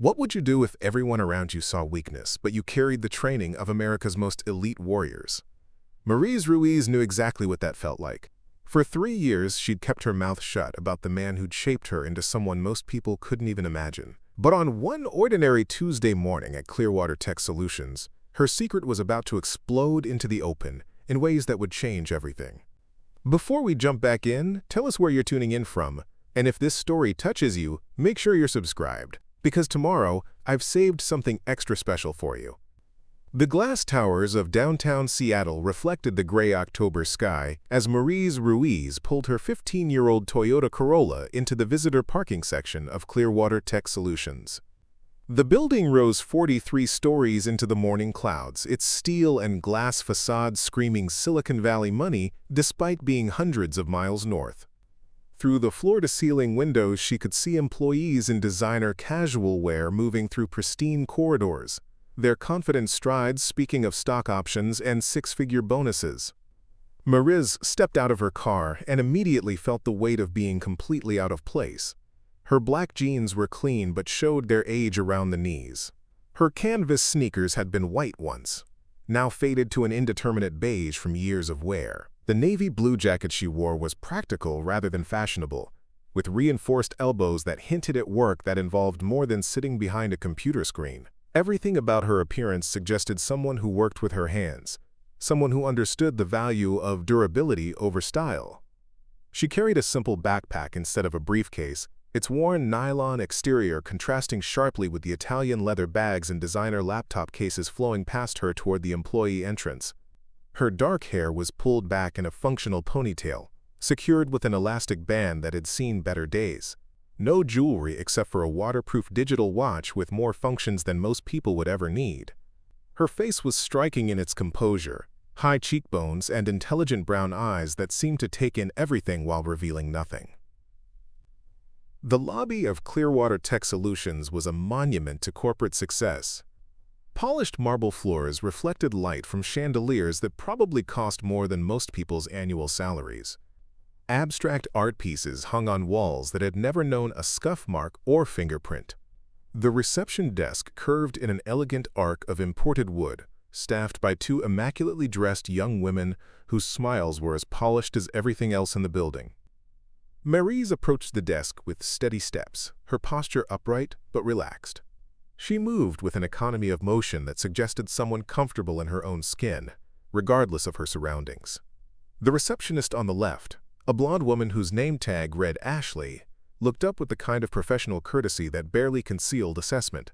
What would you do if everyone around you saw weakness, but you carried the training of America's most elite warriors? Mariz Ruiz knew exactly what that felt like. For 3 years, she'd kept her mouth shut about the man who'd shaped her into someone most people couldn't even imagine. But on one ordinary Tuesday morning at Clearwater Tech Solutions, her secret was about to explode into the open in ways that would change everything. Before we jump back in, tell us where you're tuning in from, and if this story touches you, make sure you're subscribed, because tomorrow I've saved something extra special for you. The glass towers of downtown Seattle reflected the gray October sky as Mariz Ruiz pulled her 15-year-old Toyota Corolla into the visitor parking section of Clearwater Tech Solutions. The building rose 43 stories into the morning clouds, its steel and glass facade screaming Silicon Valley money despite being hundreds of miles north. Through the floor-to-ceiling windows, she could see employees in designer casual wear moving through pristine corridors, their confident strides speaking of stock options and six-figure bonuses. Mariz stepped out of her car and immediately felt the weight of being completely out of place. Her black jeans were clean but showed their age around the knees. Her canvas sneakers had been white once, now faded to an indeterminate beige from years of wear. The navy blue jacket she wore was practical rather than fashionable, with reinforced elbows that hinted at work that involved more than sitting behind a computer screen. Everything about her appearance suggested someone who worked with her hands, someone who understood the value of durability over style. She carried a simple backpack instead of a briefcase, its worn nylon exterior contrasting sharply with the Italian leather bags and designer laptop cases flowing past her toward the employee entrance. Her dark hair was pulled back in a functional ponytail, secured with an elastic band that had seen better days. No jewelry except for a waterproof digital watch with more functions than most people would ever need. Her face was striking in its composure, high cheekbones and intelligent brown eyes that seemed to take in everything while revealing nothing. The lobby of Clearwater Tech Solutions was a monument to corporate success. Polished marble floors reflected light from chandeliers that probably cost more than most people's annual salaries. Abstract art pieces hung on walls that had never known a scuff mark or fingerprint. The reception desk curved in an elegant arc of imported wood, staffed by 2 immaculately dressed young women whose smiles were as polished as everything else in the building. Mariz approached the desk with steady steps, her posture upright but relaxed. She moved with an economy of motion that suggested someone comfortable in her own skin, regardless of her surroundings. The receptionist on the left, a blonde woman whose name tag read Ashley, looked up with the kind of professional courtesy that barely concealed assessment.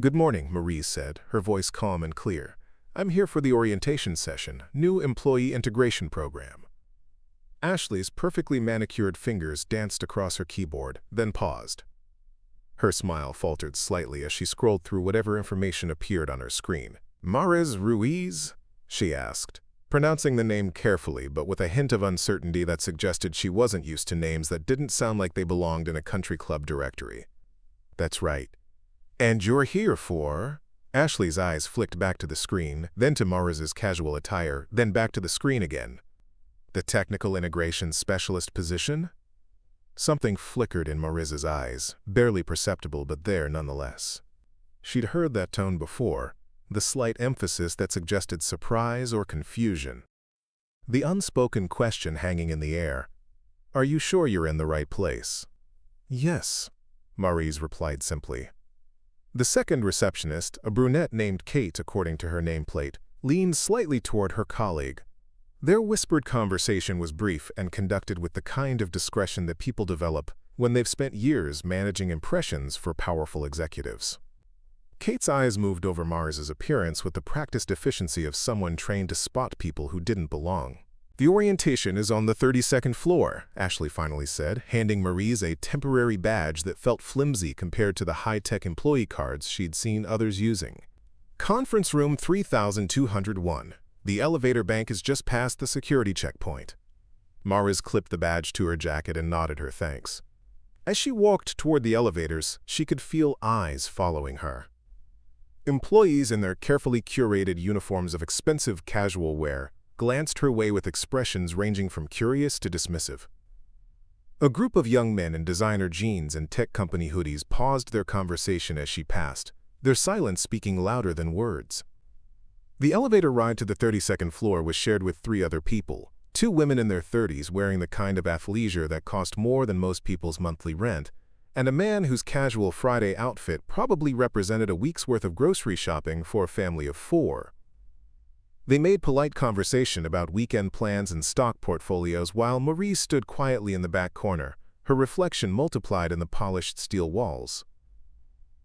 "Good morning," Mariz said, her voice calm and clear. "I'm here for the orientation session, new employee integration program." Ashley's perfectly manicured fingers danced across her keyboard, then paused. Her smile faltered slightly as she scrolled through whatever information appeared on her screen. "Mariz Ruiz?" she asked, pronouncing the name carefully but with a hint of uncertainty that suggested she wasn't used to names that didn't sound like they belonged in a country club directory. "That's right. And you're here for—" Ashley's eyes flicked back to the screen, then to Mariz's casual attire, then back to the screen again. "The technical integration specialist position?" Something flickered in Mariz's eyes, barely perceptible but there nonetheless. She'd heard that tone before, the slight emphasis that suggested surprise or confusion. The unspoken question hanging in the air. "Are you sure you're in the right place?" "Yes," Mariz replied simply. The second receptionist, a brunette named Kate according to her nameplate, leaned slightly toward her colleague. Their whispered conversation was brief and conducted with the kind of discretion that people develop when they've spent years managing impressions for powerful executives. Kate's eyes moved over Mariz's appearance with the practiced efficiency of someone trained to spot people who didn't belong. "The orientation is on the 32nd floor, Ashley finally said, handing Mariz a temporary badge that felt flimsy compared to the high-tech employee cards she'd seen others using. "Conference room 3201. The elevator bank is just past the security checkpoint." Mariz clipped the badge to her jacket and nodded her thanks. As she walked toward the elevators, she could feel eyes following her. Employees in their carefully curated uniforms of expensive casual wear glanced her way with expressions ranging from curious to dismissive. A group of young men in designer jeans and tech company hoodies paused their conversation as she passed, their silence speaking louder than words. The elevator ride to the 32nd floor was shared with 3 other people, 2 women in their 30s wearing the kind of athleisure that cost more than most people's monthly rent, and a man whose casual Friday outfit probably represented a week's worth of grocery shopping for a family of 4. They made polite conversation about weekend plans and stock portfolios while Mariz stood quietly in the back corner, her reflection multiplied in the polished steel walls.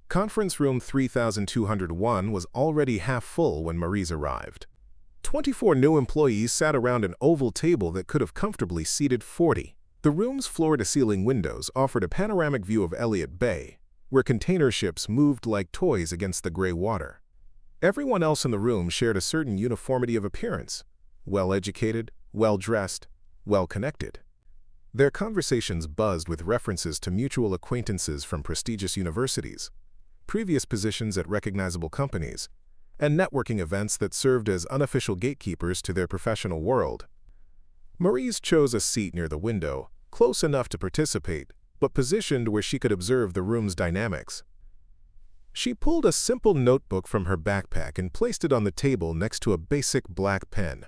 Conference room 3201 was already half full when Mariz arrived. 24 new employees sat around an oval table that could have comfortably seated 40. The room's floor-to-ceiling windows offered a panoramic view of Elliott Bay, where container ships moved like toys against the gray water. Everyone else in the room shared a certain uniformity of appearance, well-educated, well-dressed, well-connected. Their conversations buzzed with references to mutual acquaintances from prestigious universities, previous positions at recognizable companies, and networking events that served as unofficial gatekeepers to their professional world. Mariz chose a seat near the window, close enough to participate, but positioned where she could observe the room's dynamics. She pulled a simple notebook from her backpack and placed it on the table next to a basic black pen.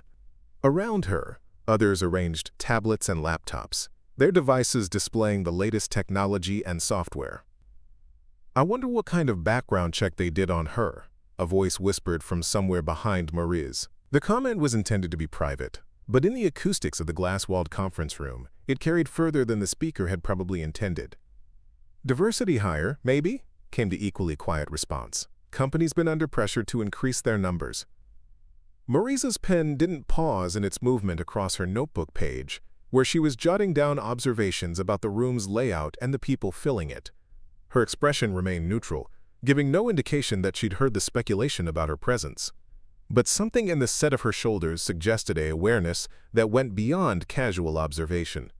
Around her, others arranged tablets and laptops, their devices displaying the latest technology and software. "I wonder what kind of background check they did on her," a voice whispered from somewhere behind Mariz. The comment was intended to be private, but in the acoustics of the glass-walled conference room, it carried further than the speaker had probably intended. "Diversity hire, maybe?" came the equally quiet response. "Companies been under pressure to increase their numbers." Mariz's pen didn't pause in its movement across her notebook page, where she was jotting down observations about the room's layout and the people filling it. Her expression remained neutral, giving no indication that she'd heard the speculation about her presence. But something in the set of her shoulders suggested an awareness that went beyond casual observation.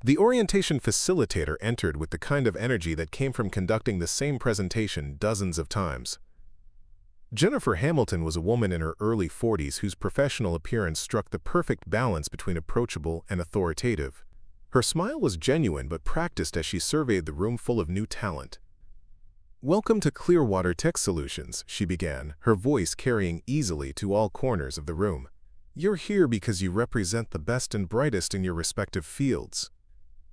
The orientation facilitator entered with the kind of energy that came from conducting the same presentation dozens of times. Jennifer Hamilton was a woman in her early 40s whose professional appearance struck the perfect balance between approachable and authoritative. Her smile was genuine but practiced as she surveyed the room full of new talent. "Welcome to Clearwater Tech Solutions," she began, her voice carrying easily to all corners of the room. "You're here because you represent the best and brightest in your respective fields.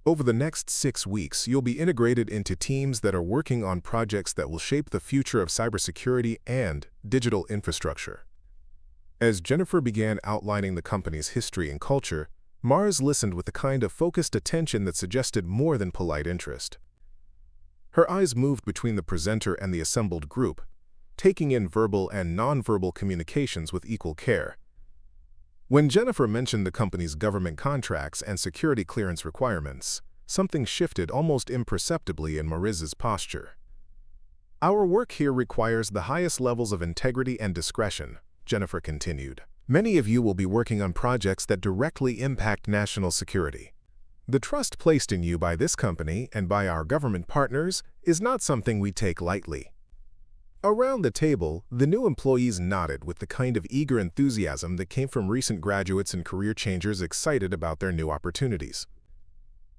Over the next 6 weeks, you'll be integrated into teams that are working on projects that will shape the future of cybersecurity and digital infrastructure." As Jennifer began outlining the company's history and culture, Mariz listened with the kind of focused attention that suggested more than polite interest. Her eyes moved between the presenter and the assembled group, taking in verbal and nonverbal communications with equal care. When Jennifer mentioned the company's government contracts and security clearance requirements, something shifted almost imperceptibly in Mariz's posture. "Our work here requires the highest levels of integrity and discretion," Jennifer continued. "Many of you will be working on projects that directly impact national security. The trust placed in you by this company and by our government partners is not something we take lightly." Around the table, the new employees nodded with the kind of eager enthusiasm that came from recent graduates and career changers excited about their new opportunities.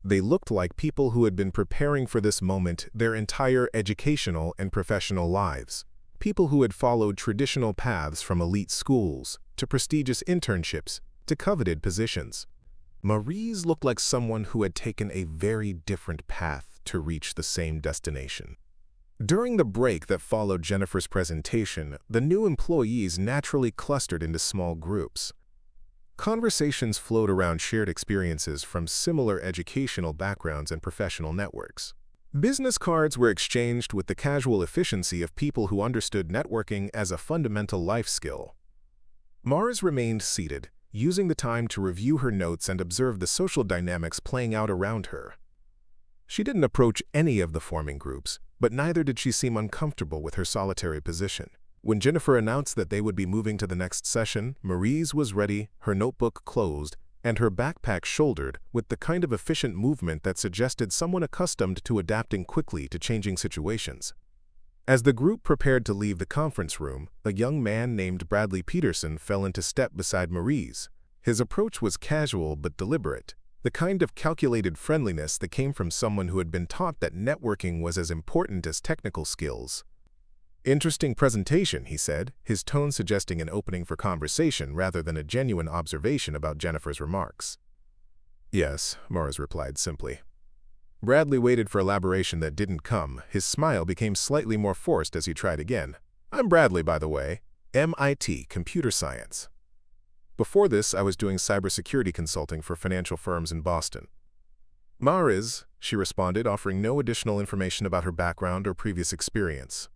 They looked like people who had been preparing for this moment their entire educational and professional lives, people who had followed traditional paths from elite schools to prestigious internships to coveted positions. Mariz looked like someone who had taken a very different path to reach the same destination. During the break that followed Jennifer's presentation, the new employees naturally clustered into small groups. Conversations flowed around shared experiences from similar educational backgrounds and professional networks. Business cards were exchanged with the casual efficiency of people who understood networking as a fundamental life skill. Mariz remained seated, using the time to review her notes and observe the social dynamics playing out around her. She didn't approach any of the forming groups, but neither did she seem uncomfortable with her solitary position. When Jennifer announced that they would be moving to the next session, Mariz was ready, her notebook closed, and her backpack shouldered with the kind of efficient movement that suggested someone accustomed to adapting quickly to changing situations. As the group prepared to leave the conference room, a young man named Bradley Peterson fell into step beside Mariz. His approach was casual but deliberate, the kind of calculated friendliness that came from someone who had been taught that networking was as important as technical skills. "Interesting presentation," he said, his tone suggesting an opening for conversation rather than a genuine observation about Jennifer's remarks. "Yes," Mariz replied simply. Bradley waited for elaboration that didn't come. His smile became slightly more forced as he tried again. "I'm Bradley, by the way. MIT, Computer Science. Before this, I was doing cybersecurity consulting for financial firms in Boston." "Mariz," she responded, offering no additional information about her background or previous experience.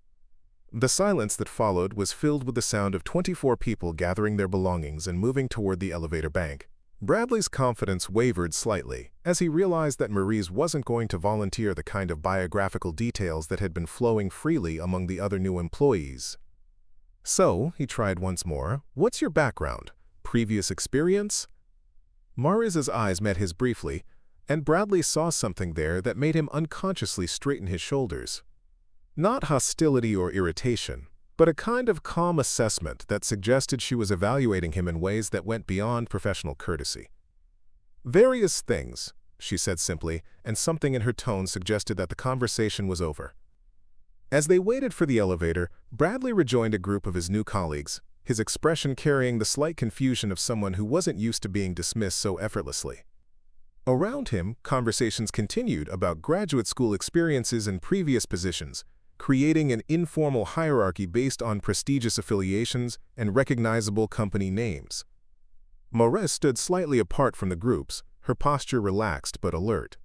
The silence that followed was filled with the sound of 24 people gathering their belongings and moving toward the elevator bank. Bradley's confidence wavered slightly as he realized that Mariz wasn't going to volunteer the kind of biographical details that had been flowing freely among the other new employees. "So," he tried once more, "what's your background? Previous experience?" Mariz's eyes met his briefly, and Bradley saw something there that made him unconsciously straighten his shoulders. Not hostility or irritation, but a kind of calm assessment that suggested she was evaluating him in ways that went beyond professional courtesy. "Various things," she said simply, and something in her tone suggested that the conversation was over. As they waited for the elevator, Bradley rejoined a group of his new colleagues, his expression carrying the slight confusion of someone who wasn't used to being dismissed so effortlessly. Around him, conversations continued about graduate school experiences and previous positions, creating an informal hierarchy based on prestigious affiliations and recognizable company names. Mariz stood slightly apart from the groups, her posture relaxed but alert.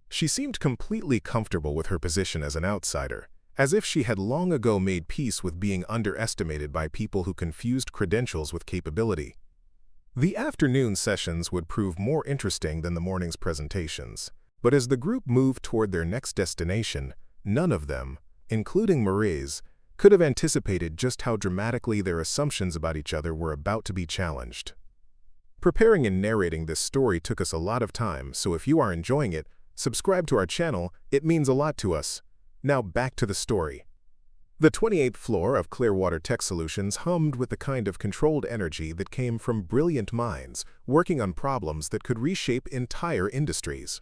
She seemed completely comfortable with her position as an outsider, as if she had long ago made peace with being underestimated by people who confused credentials with capability. The afternoon sessions would prove more interesting than the morning's presentations, but as the group moved toward their next destination, none of them, including Mariz, could have anticipated just how dramatically their assumptions about each other were about to be challenged. Preparing and narrating this story took us a lot of time, so if you are enjoying it, subscribe to our channel, it means a lot to us. Now back to the story. The 28th floor of Clearwater Tech Solutions hummed with the kind of controlled energy that came from brilliant minds working on problems that could reshape entire industries.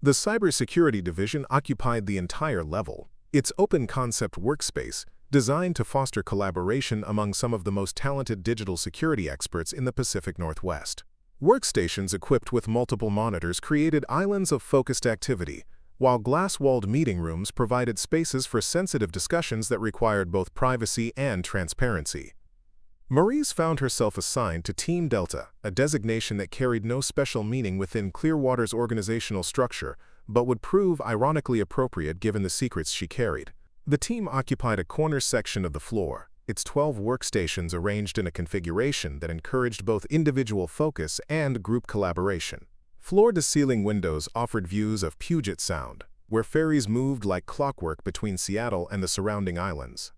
The cybersecurity division occupied the entire level, its open-concept workspace, designed to foster collaboration among some of the most talented digital security experts in the Pacific Northwest. Workstations equipped with multiple monitors created islands of focused activity, while glass-walled meeting rooms provided spaces for sensitive discussions that required both privacy and transparency. Mariz found herself assigned to Team Delta, a designation that carried no special meaning within Clearwater's organizational structure, but would prove ironically appropriate given the secrets she carried. The team occupied a corner section of the floor, its 12 workstations arranged in a configuration that encouraged both individual focus and group collaboration. Floor-to-ceiling windows offered views of Puget Sound, where ferries moved like clockwork between Seattle and the surrounding islands.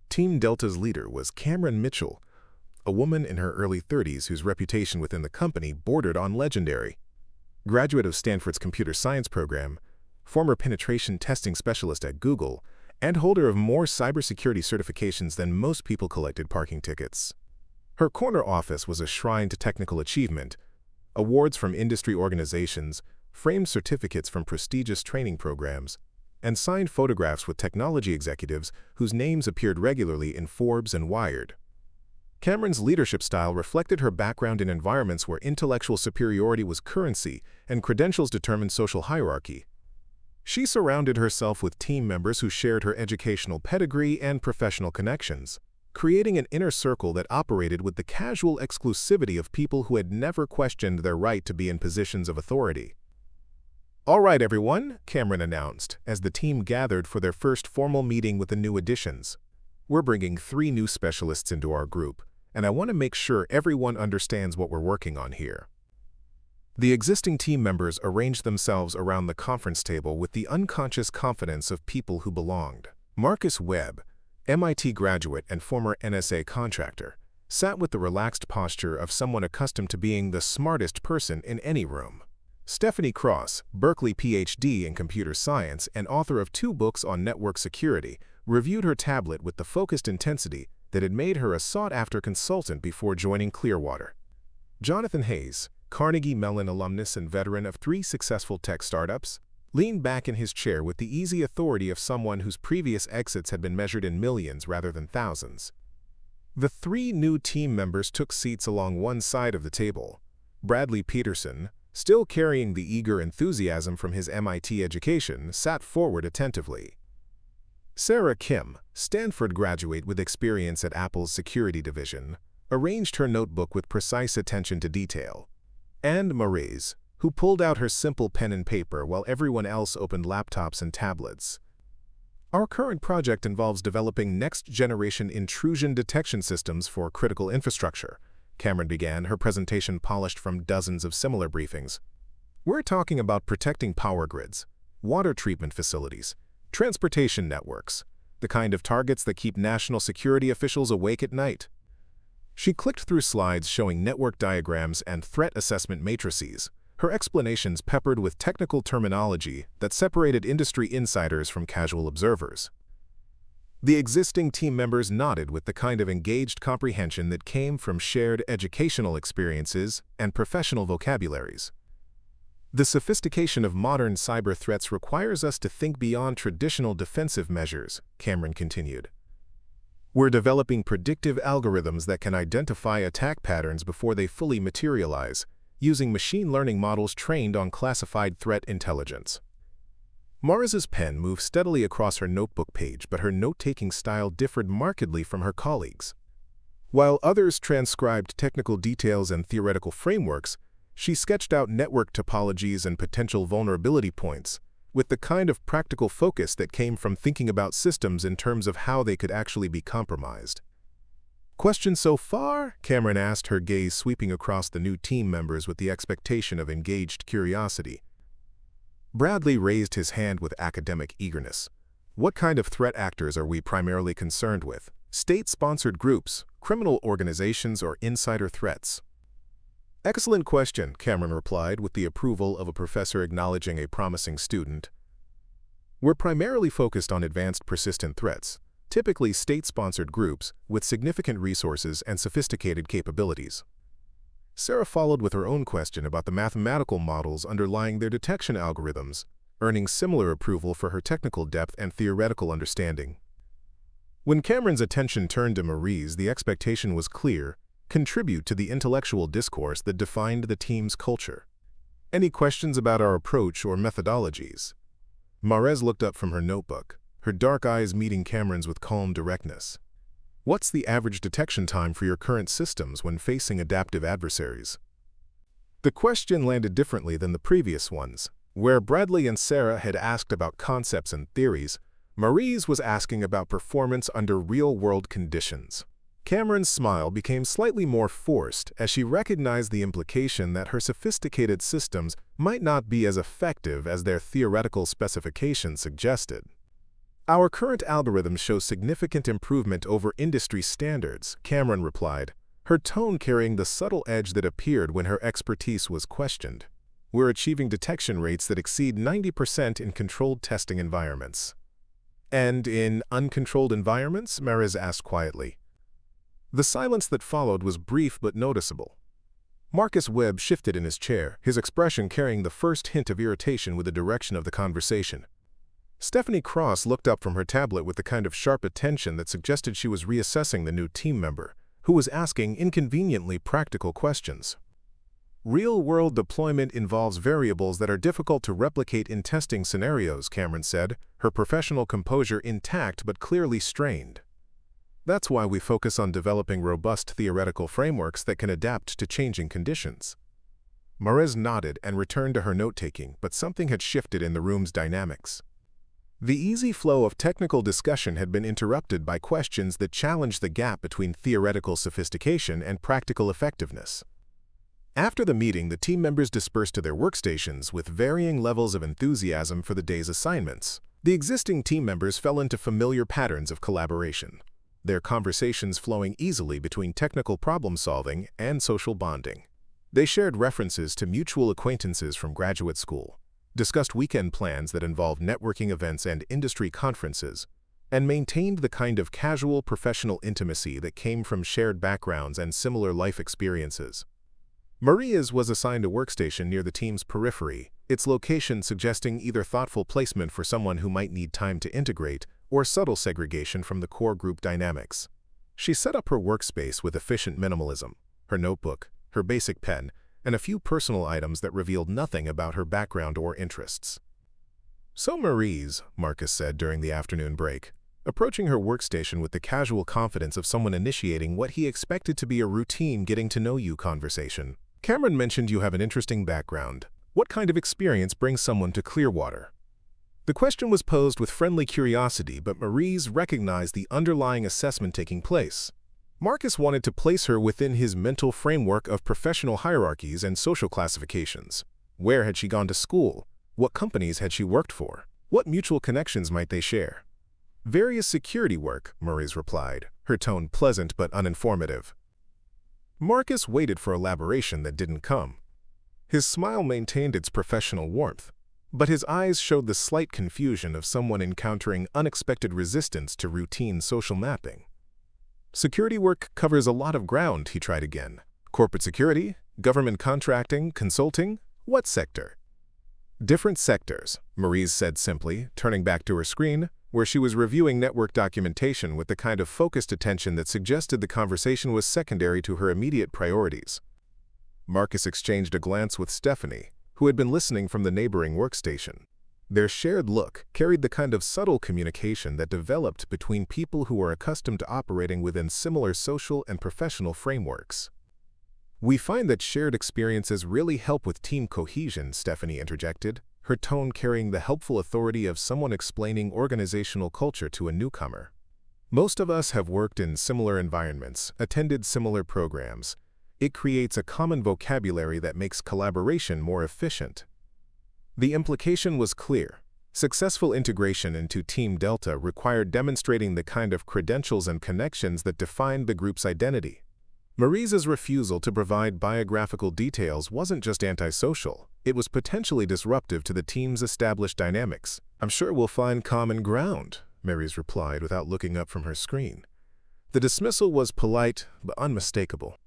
Team Delta's leader was Cameron Mitchell, a woman in her early 30s whose reputation within the company bordered on legendary. Graduate of Stanford's computer science program, former penetration testing specialist at Google, and holder of more cybersecurity certifications than most people collected parking tickets. Her corner office was a shrine to technical achievement, awards from industry organizations, framed certificates from prestigious training programs, and signed photographs with technology executives whose names appeared regularly in Forbes and Wired. Cameron's leadership style reflected her background in environments where intellectual superiority was currency and credentials determined social hierarchy. She surrounded herself with team members who shared her educational pedigree and professional connections, creating an inner circle that operated with the casual exclusivity of people who had never questioned their right to be in positions of authority. "All right, everyone," Cameron announced, as the team gathered for their first formal meeting with the new additions. "We're bringing 3 new specialists into our group, and I want to make sure everyone understands what we're working on here." The existing team members arranged themselves around the conference table with the unconscious confidence of people who belonged. Marcus Webb, MIT graduate and former NSA contractor, sat with the relaxed posture of someone accustomed to being the smartest person in any room. Stephanie Cross, Berkeley PhD in computer science and author of 2 books on network security, reviewed her tablet with the focused intensity that had made her a sought-after consultant before joining Clearwater. Jonathan Hayes, Carnegie Mellon alumnus and veteran of 3 successful tech startups, leaned back in his chair with the easy authority of someone whose previous exits had been measured in millions rather than thousands. The 3 new team members took seats along one side of the table. Bradley Peterson, still carrying the eager enthusiasm from his MIT education, sat forward attentively. Sarah Kim, Stanford graduate with experience at Apple's security division, arranged her notebook with precise attention to detail. And Mariz, who pulled out her simple pen and paper while everyone else opened laptops and tablets. Our current project involves developing next-generation intrusion detection systems for critical infrastructure, Cameron began, her presentation polished from dozens of similar briefings. We're talking about protecting power grids, water treatment facilities, transportation networks, the kind of targets that keep national security officials awake at night. She clicked through slides showing network diagrams and threat assessment matrices, her explanations peppered with technical terminology that separated industry insiders from casual observers. The existing team members nodded with the kind of engaged comprehension that came from shared educational experiences and professional vocabularies. The sophistication of modern cyber threats requires us to think beyond traditional defensive measures, Cameron continued. We're developing predictive algorithms that can identify attack patterns before they fully materialize, using machine learning models trained on classified threat intelligence. Mariz's pen moved steadily across her notebook page, but her note-taking style differed markedly from her colleagues. While others transcribed technical details and theoretical frameworks, she sketched out network topologies and potential vulnerability points, with the kind of practical focus that came from thinking about systems in terms of how they could actually be compromised. "Questions so far?" Cameron asked, her gaze sweeping across the new team members with the expectation of engaged curiosity. Bradley raised his hand with academic eagerness. "What kind of threat actors are we primarily concerned with? State-sponsored groups, criminal organizations, or insider threats?" "Excellent question," Cameron replied with the approval of a professor acknowledging a promising student. "We're primarily focused on advanced persistent threats, typically state-sponsored groups with significant resources and sophisticated capabilities." Sarah followed with her own question about the mathematical models underlying their detection algorithms, earning similar approval for her technical depth and theoretical understanding. When Cameron's attention turned to Mariz, the expectation was clear: contribute to the intellectual discourse that defined the team's culture. "Any questions about our approach or methodologies?" Mariz looked up from her notebook, her dark eyes meeting Cameron's with calm directness. "What's the average detection time for your current systems when facing adaptive adversaries?" The question landed differently than the previous ones. Where Bradley and Sarah had asked about concepts and theories, Mariz was asking about performance under real-world conditions. Cameron's smile became slightly more forced as she recognized the implication that her sophisticated systems might not be as effective as their theoretical specifications suggested. "Our current algorithms show significant improvement over industry standards," Cameron replied, her tone carrying the subtle edge that appeared when her expertise was questioned. "We're achieving detection rates that exceed 90% in controlled testing environments." "And in uncontrolled environments?" Mariz asked quietly. The silence that followed was brief but noticeable. Marcus Webb shifted in his chair, his expression carrying the first hint of irritation with the direction of the conversation. Stephanie Cross looked up from her tablet with the kind of sharp attention that suggested she was reassessing the new team member, who was asking inconveniently practical questions. "Real-world deployment involves variables that are difficult to replicate in testing scenarios," Cameron said, her professional composure intact but clearly strained. "That's why we focus on developing robust theoretical frameworks that can adapt to changing conditions." Mariz nodded and returned to her note-taking, but something had shifted in the room's dynamics. The easy flow of technical discussion had been interrupted by questions that challenged the gap between theoretical sophistication and practical effectiveness. After the meeting, the team members dispersed to their workstations with varying levels of enthusiasm for the day's assignments. The existing team members fell into familiar patterns of collaboration, their conversations flowing easily between technical problem-solving and social bonding. They shared references to mutual acquaintances from graduate school, discussed weekend plans that involved networking events and industry conferences, and maintained the kind of casual professional intimacy that came from shared backgrounds and similar life experiences. Mariz was assigned a workstation near the team's periphery, its location suggesting either thoughtful placement for someone who might need time to integrate or subtle segregation from the core group dynamics. She set up her workspace with efficient minimalism, her notebook, her basic pen, and a few personal items that revealed nothing about her background or interests. "So Mariz," Marcus said during the afternoon break, approaching her workstation with the casual confidence of someone initiating what he expected to be a routine getting-to-know-you conversation. "Cameron mentioned you have an interesting background. What kind of experience brings someone to Clearwater?" The question was posed with friendly curiosity, but Mariz recognized the underlying assessment taking place. Marcus wanted to place her within his mental framework of professional hierarchies and social classifications. Where had she gone to school? What companies had she worked for? What mutual connections might they share? "Various security work," Mariz replied, her tone pleasant but uninformative. Marcus waited for elaboration that didn't come. His smile maintained its professional warmth, but his eyes showed the slight confusion of someone encountering unexpected resistance to routine social mapping. "Security work covers a lot of ground," he tried again. "Corporate security? Government contracting? Consulting? What sector?" "Different sectors," Mariz said simply, turning back to her screen, where she was reviewing network documentation with the kind of focused attention that suggested the conversation was secondary to her immediate priorities. Marcus exchanged a glance with Stephanie, who had been listening from the neighboring workstation. Their shared look carried the kind of subtle communication that developed between people who are accustomed to operating within similar social and professional frameworks. "We find that shared experiences really help with team cohesion," Stephanie interjected, her tone carrying the helpful authority of someone explaining organizational culture to a newcomer. "Most of us have worked in similar environments, attended similar programs. It creates a common vocabulary that makes collaboration more efficient." The implication was clear. Successful integration into Team Delta required demonstrating the kind of credentials and connections that defined the group's identity. Mariz's refusal to provide biographical details wasn't just antisocial, it was potentially disruptive to the team's established dynamics. "I'm sure we'll find common ground," Mariz replied without looking up from her screen. The dismissal was polite but unmistakable.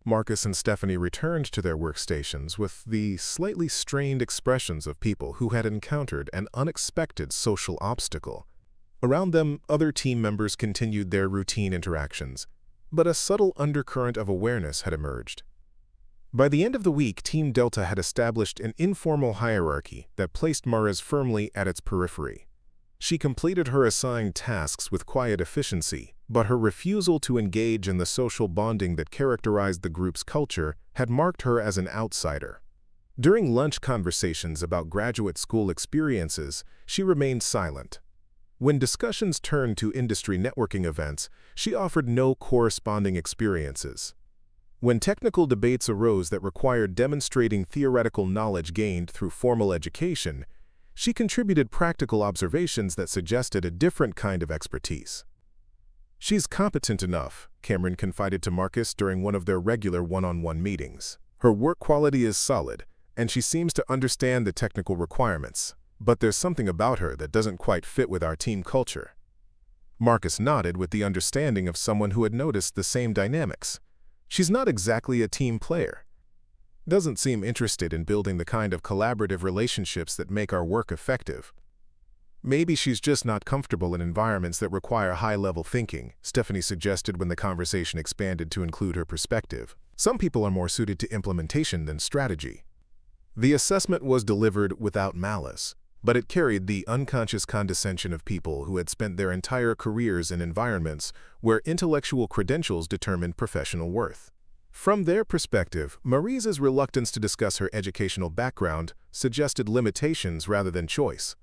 Marcus and Stephanie returned to their workstations with the slightly strained expressions of people who had encountered an unexpected social obstacle. Around them, other team members continued their routine interactions, but a subtle undercurrent of awareness had emerged. By the end of the week, Team Delta had established an informal hierarchy that placed Mariz firmly at its periphery. She completed her assigned tasks with quiet efficiency, but her refusal to engage in the social bonding that characterized the group's culture had marked her as an outsider. During lunch conversations about graduate school experiences, she remained silent. When discussions turned to industry networking events, she offered no corresponding experiences. When technical debates arose that required demonstrating theoretical knowledge gained through formal education, she contributed practical observations that suggested a different kind of expertise. "She's competent enough," Cameron confided to Marcus during one of their regular one-on-one meetings. "Her work quality is solid, and she seems to understand the technical requirements. But there's something about her that doesn't quite fit with our team culture." Marcus nodded with the understanding of someone who had noticed the same dynamics. "She's not exactly a team player. Doesn't seem interested in building the kind of collaborative relationships that make our work effective. Maybe she's just not comfortable in environments that require high-level thinking," Stephanie suggested when the conversation expanded to include her perspective. "Some people are more suited to implementation than strategy." The assessment was delivered without malice, but it carried the unconscious condescension of people who had spent their entire careers in environments where intellectual credentials determined professional worth. From their perspective, Mariz's reluctance to discuss her educational background suggested limitations rather than choice.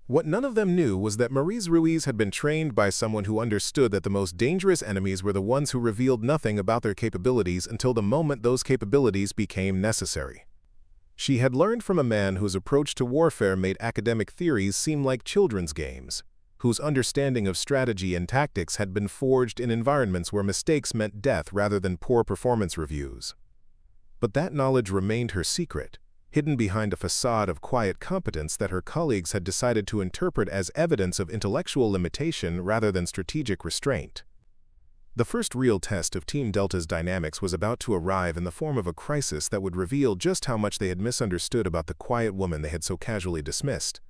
What none of them knew was that Mariz Ruiz had been trained by someone who understood that the most dangerous enemies were the ones who revealed nothing about their capabilities until the moment those capabilities became necessary. She had learned from a man whose approach to warfare made academic theories seem like children's games, whose understanding of strategy and tactics had been forged in environments where mistakes meant death rather than poor performance reviews. But that knowledge remained her secret, hidden behind a facade of quiet competence that her colleagues had decided to interpret as evidence of intellectual limitation rather than strategic restraint. The first real test of Team Delta's dynamics was about to arrive in the form of a crisis that would reveal just how much they had misunderstood about the quiet woman they had so casually dismissed.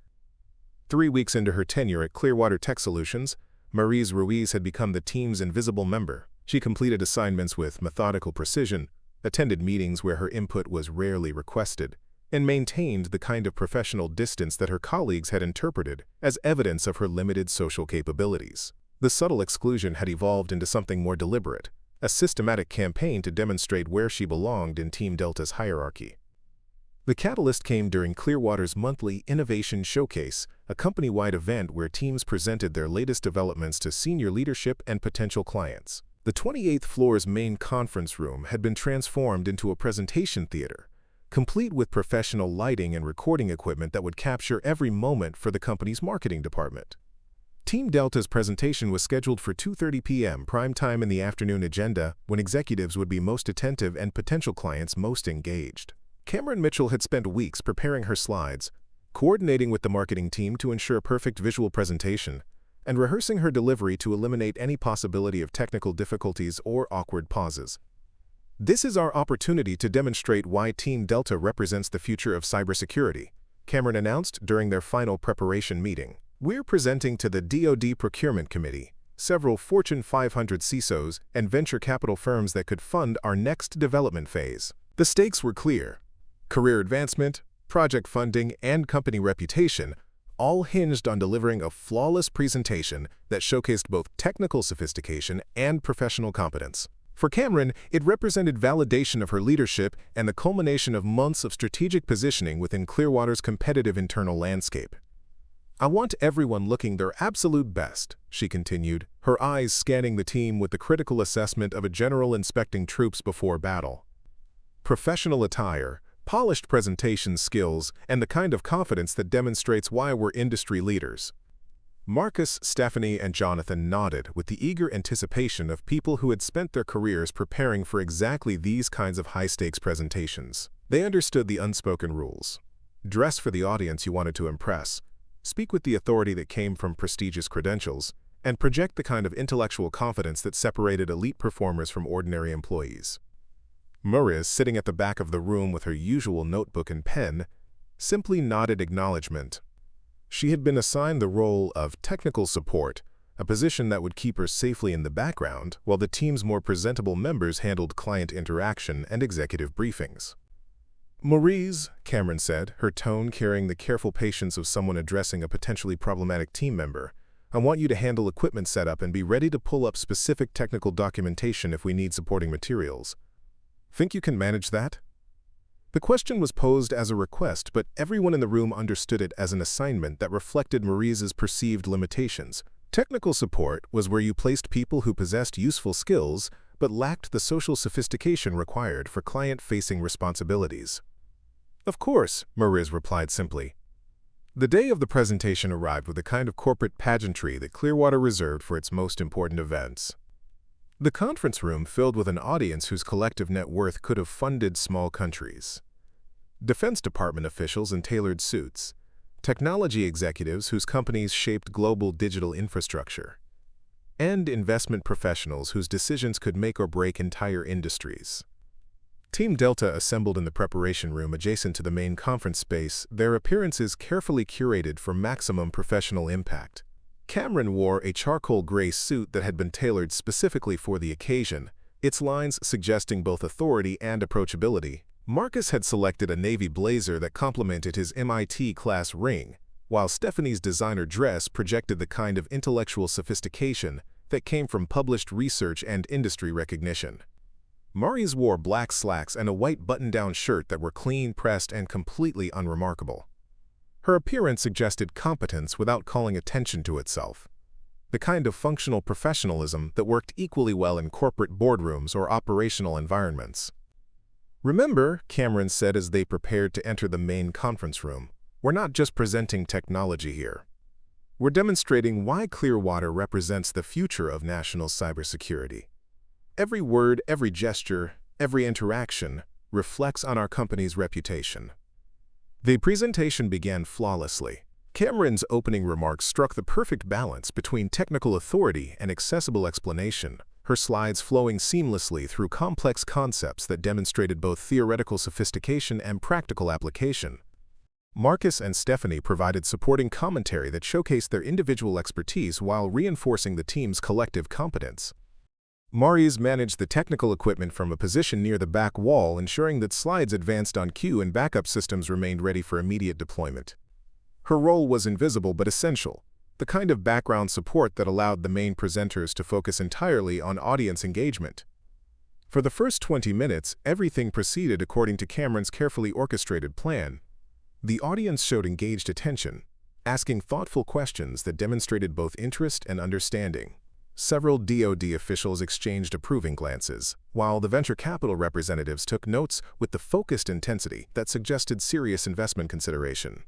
3 weeks into her tenure at Clearwater Tech Solutions, Mariz Ruiz had become the team's invisible member. She completed assignments with methodical precision, attended meetings where her input was rarely requested, and maintained the kind of professional distance that her colleagues had interpreted as evidence of her limited social capabilities. The subtle exclusion had evolved into something more deliberate, a systematic campaign to demonstrate where she belonged in Team Delta's hierarchy. The catalyst came during Clearwater's monthly Innovation Showcase, a company-wide event where teams presented their latest developments to senior leadership and potential clients. The 28th floor's main conference room had been transformed into a presentation theater, complete with professional lighting and recording equipment that would capture every moment for the company's marketing department. Team Delta's presentation was scheduled for 2:30 p.m. prime time in the afternoon agenda, when executives would be most attentive and potential clients most engaged. Cameron Mitchell had spent weeks preparing her slides, coordinating with the marketing team to ensure a perfect visual presentation, and rehearsing her delivery to eliminate any possibility of technical difficulties or awkward pauses. "This is our opportunity to demonstrate why Team Delta represents the future of cybersecurity," Cameron announced during their final preparation meeting. "We're presenting to the DoD Procurement Committee, several Fortune 500 CISOs, and venture capital firms that could fund our next development phase." The stakes were clear. Career advancement, project funding, and company reputation all hinged on delivering a flawless presentation that showcased both technical sophistication and professional competence. For Cameron, it represented validation of her leadership and the culmination of months of strategic positioning within Clearwater's competitive internal landscape. "I want everyone looking their absolute best," she continued, her eyes scanning the team with the critical assessment of a general inspecting troops before battle. Professional attire, polished presentation skills, and the kind of confidence that demonstrates why we're industry leaders. Marcus, Stephanie, and Jonathan nodded with the eager anticipation of people who had spent their careers preparing for exactly these kinds of high-stakes presentations. They understood the unspoken rules. Dress for the audience you wanted to impress, speak with the authority that came from prestigious credentials, and project the kind of intellectual confidence that separated elite performers from ordinary employees. Mariz, sitting at the back of the room with her usual notebook and pen, simply nodded acknowledgement. She had been assigned the role of technical support, a position that would keep her safely in the background, while the team's more presentable members handled client interaction and executive briefings. "Mariz," Cameron said, her tone carrying the careful patience of someone addressing a potentially problematic team member, "I want you to handle equipment setup and be ready to pull up specific technical documentation if we need supporting materials. Think you can manage that?" The question was posed as a request, but everyone in the room understood it as an assignment that reflected Mariz's perceived limitations. Technical support was where you placed people who possessed useful skills but lacked the social sophistication required for client-facing responsibilities. "Of course," Mariz replied simply. The day of the presentation arrived with the kind of corporate pageantry that Clearwater reserved for its most important events. The conference room filled with an audience whose collective net worth could have funded small countries. Defense Department officials in tailored suits, technology executives whose companies shaped global digital infrastructure, and investment professionals whose decisions could make or break entire industries. Team Delta assembled in the preparation room adjacent to the main conference space, their appearances carefully curated for maximum professional impact. Cameron wore a charcoal gray suit that had been tailored specifically for the occasion, its lines suggesting both authority and approachability. Marcus had selected a navy blazer that complemented his MIT-class ring, while Stephanie's designer dress projected the kind of intellectual sophistication that came from published research and industry recognition. Mariz wore black slacks and a white button-down shirt that were clean, pressed, and completely unremarkable. Her appearance suggested competence without calling attention to itself, the kind of functional professionalism that worked equally well in corporate boardrooms or operational environments. "Remember," Cameron said as they prepared to enter the main conference room, "we're not just presenting technology here. We're demonstrating why Clearwater represents the future of national cybersecurity. Every word, every gesture, every interaction reflects on our company's reputation." The presentation began flawlessly. Cameron's opening remarks struck the perfect balance between technical authority and accessible explanation, her slides flowing seamlessly through complex concepts that demonstrated both theoretical sophistication and practical application. Marcus and Stephanie provided supporting commentary that showcased their individual expertise while reinforcing the team's collective competence. Mariz managed the technical equipment from a position near the back wall, ensuring that slides advanced on cue and backup systems remained ready for immediate deployment. Her role was invisible but essential, the kind of background support that allowed the main presenters to focus entirely on audience engagement. For the first 20 minutes, everything proceeded according to Cameron's carefully orchestrated plan. The audience showed engaged attention, asking thoughtful questions that demonstrated both interest and understanding. Several DoD officials exchanged approving glances, while the venture capital representatives took notes with the focused intensity that suggested serious investment consideration.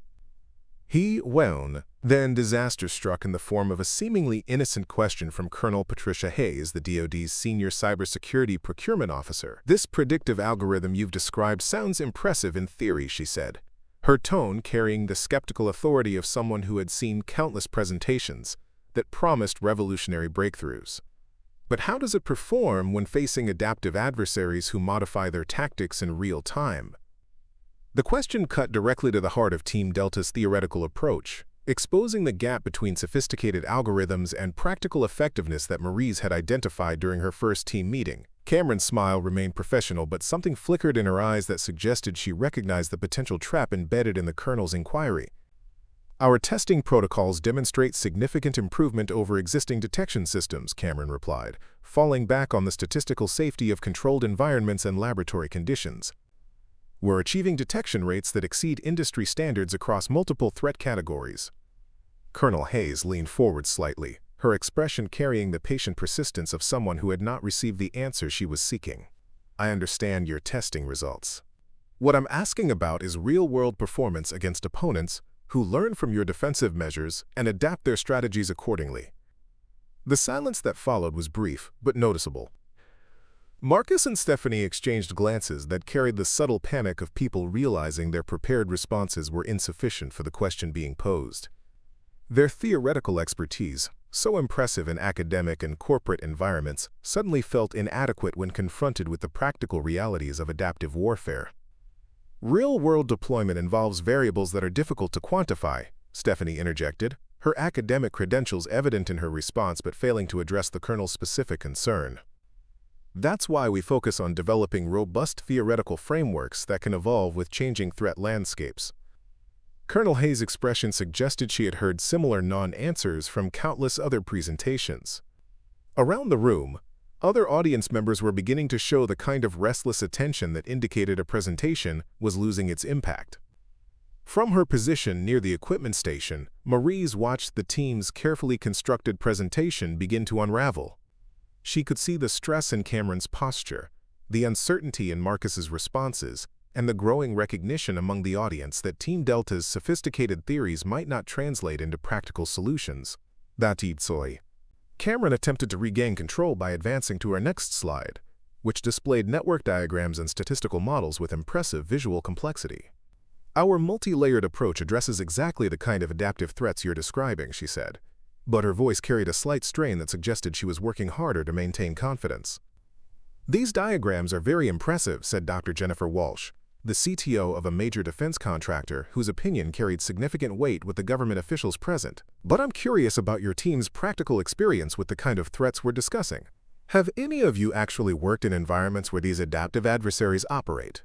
Then disaster struck in the form of a seemingly innocent question from Colonel Patricia Hayes, the DoD's senior cybersecurity procurement officer. "This predictive algorithm you've described sounds impressive in theory," she said, her tone carrying the skeptical authority of someone who had seen countless presentations that promised revolutionary breakthroughs. But how does it perform when facing adaptive adversaries who modify their tactics in real time? The question cut directly to the heart of Team Delta's theoretical approach, exposing the gap between sophisticated algorithms and practical effectiveness that Mariz had identified during her first team meeting. Cameron's smile remained professional, but something flickered in her eyes that suggested she recognized the potential trap embedded in the Colonel's inquiry. "Our testing protocols demonstrate significant improvement over existing detection systems," Cameron replied, falling back on the statistical safety of controlled environments and laboratory conditions. "We're achieving detection rates that exceed industry standards across multiple threat categories." Colonel Hayes leaned forward slightly, her expression carrying the patient persistence of someone who had not received the answer she was seeking. "I understand your testing results. What I'm asking about is real-world performance against opponents who learn from your defensive measures and adapt their strategies accordingly." The silence that followed was brief but noticeable. Marcus and Stephanie exchanged glances that carried the subtle panic of people realizing their prepared responses were insufficient for the question being posed. Their theoretical expertise, so impressive in academic and corporate environments, suddenly felt inadequate when confronted with the practical realities of adaptive warfare. "Real-world deployment involves variables that are difficult to quantify," Stephanie interjected, her academic credentials evident in her response but failing to address the Colonel's specific concern. "That's why we focus on developing robust theoretical frameworks that can evolve with changing threat landscapes." Colonel Hayes' expression suggested she had heard similar non-answers from countless other presentations. Around the room, other audience members were beginning to show the kind of restless attention that indicated a presentation was losing its impact. From her position near the equipment station, Mariz watched the team's carefully constructed presentation begin to unravel. She could see the stress in Cameron's posture, the uncertainty in Marcus's responses, and the growing recognition among the audience that Team Delta's sophisticated theories might not translate into practical solutions. Cameron attempted to regain control by advancing to her next slide, which displayed network diagrams and statistical models with impressive visual complexity. "Our multi-layered approach addresses exactly the kind of adaptive threats you're describing," she said, but her voice carried a slight strain that suggested she was working harder to maintain confidence. "These diagrams are very impressive," said Dr. Jennifer Walsh, the CTO of a major defense contractor whose opinion carried significant weight with the government officials present. "But I'm curious about your team's practical experience with the kind of threats we're discussing. Have any of you actually worked in environments where these adaptive adversaries operate?"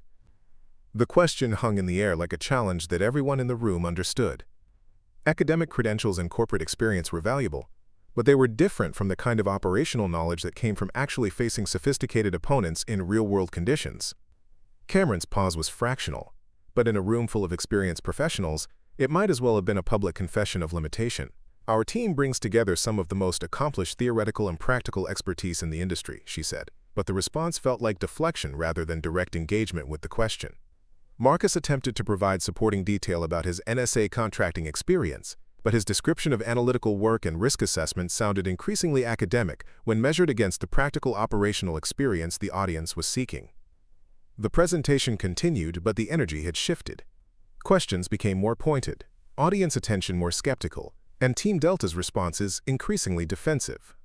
The question hung in the air like a challenge that everyone in the room understood. Academic credentials and corporate experience were valuable, but they were different from the kind of operational knowledge that came from actually facing sophisticated opponents in real-world conditions. Cameron's pause was fractional, but in a room full of experienced professionals, it might as well have been a public confession of limitation. "Our team brings together some of the most accomplished theoretical and practical expertise in the industry," she said, but the response felt like deflection rather than direct engagement with the question. Marcus attempted to provide supporting detail about his NSA contracting experience, but his description of analytical work and risk assessment sounded increasingly academic when measured against the practical operational experience the audience was seeking. The presentation continued, but the energy had shifted. Questions became more pointed, audience attention more skeptical, and Team Delta's responses increasingly defensive.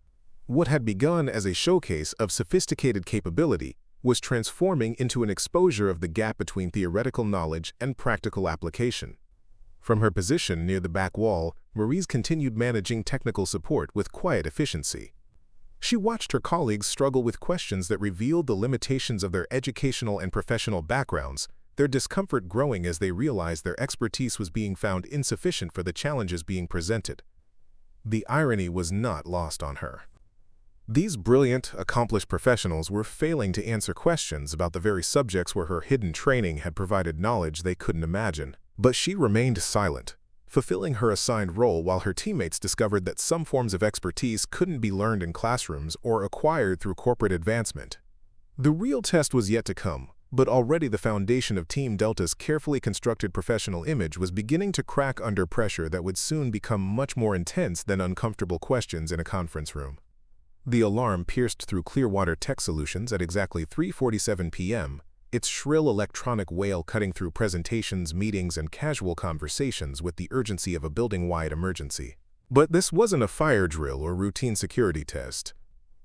What had begun as a showcase of sophisticated capability was transforming into an exposure of the gap between theoretical knowledge and practical application. From her position near the back wall, Mariz continued managing technical support with quiet efficiency. She watched her colleagues struggle with questions that revealed the limitations of their educational and professional backgrounds, their discomfort growing as they realized their expertise was being found insufficient for the challenges being presented. The irony was not lost on her. These brilliant, accomplished professionals were failing to answer questions about the very subjects where her hidden training had provided knowledge they couldn't imagine. But she remained silent, fulfilling her assigned role while her teammates discovered that some forms of expertise couldn't be learned in classrooms or acquired through corporate advancement. The real test was yet to come, but already the foundation of Team Delta's carefully constructed professional image was beginning to crack under pressure that would soon become much more intense than uncomfortable questions in a conference room. The alarm pierced through Clearwater Tech Solutions at exactly 3:47 p.m., its shrill electronic wail cutting through presentations, meetings, and casual conversations with the urgency of a building-wide emergency. But this wasn't a fire drill or routine security test.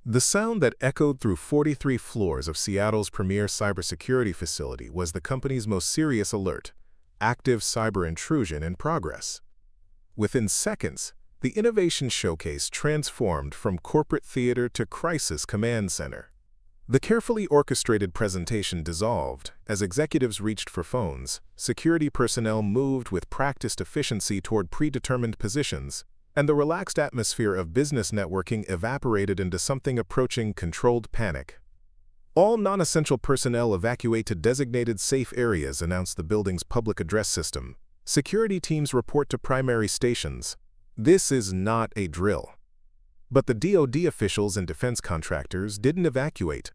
The sound that echoed through 43 floors of Seattle's premier cybersecurity facility was the company's most serious alert: active cyber intrusion in progress. Within seconds, the innovation showcase transformed from corporate theater to crisis command center. The carefully orchestrated presentation dissolved as executives reached for phones, security personnel moved with practiced efficiency toward predetermined positions, and the relaxed atmosphere of business networking evaporated into something approaching controlled panic. All non-essential personnel evacuate to designated safe areas, announced the building's public address system. Security teams report to primary stations. This is not a drill. But the DoD officials and defense contractors didn't evacuate.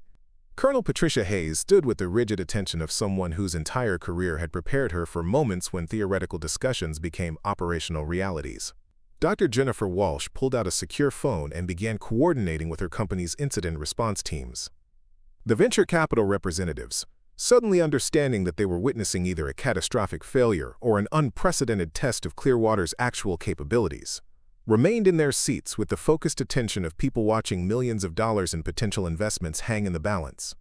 Colonel Patricia Hayes stood with the rigid attention of someone whose entire career had prepared her for moments when theoretical discussions became operational realities. Dr. Jennifer Walsh pulled out a secure phone and began coordinating with her company's incident response teams. The venture capital representatives, suddenly understanding that they were witnessing either a catastrophic failure or an unprecedented test of Clearwater's actual capabilities, remained in their seats with the focused attention of people watching millions of dollars in potential investments hang in the balance.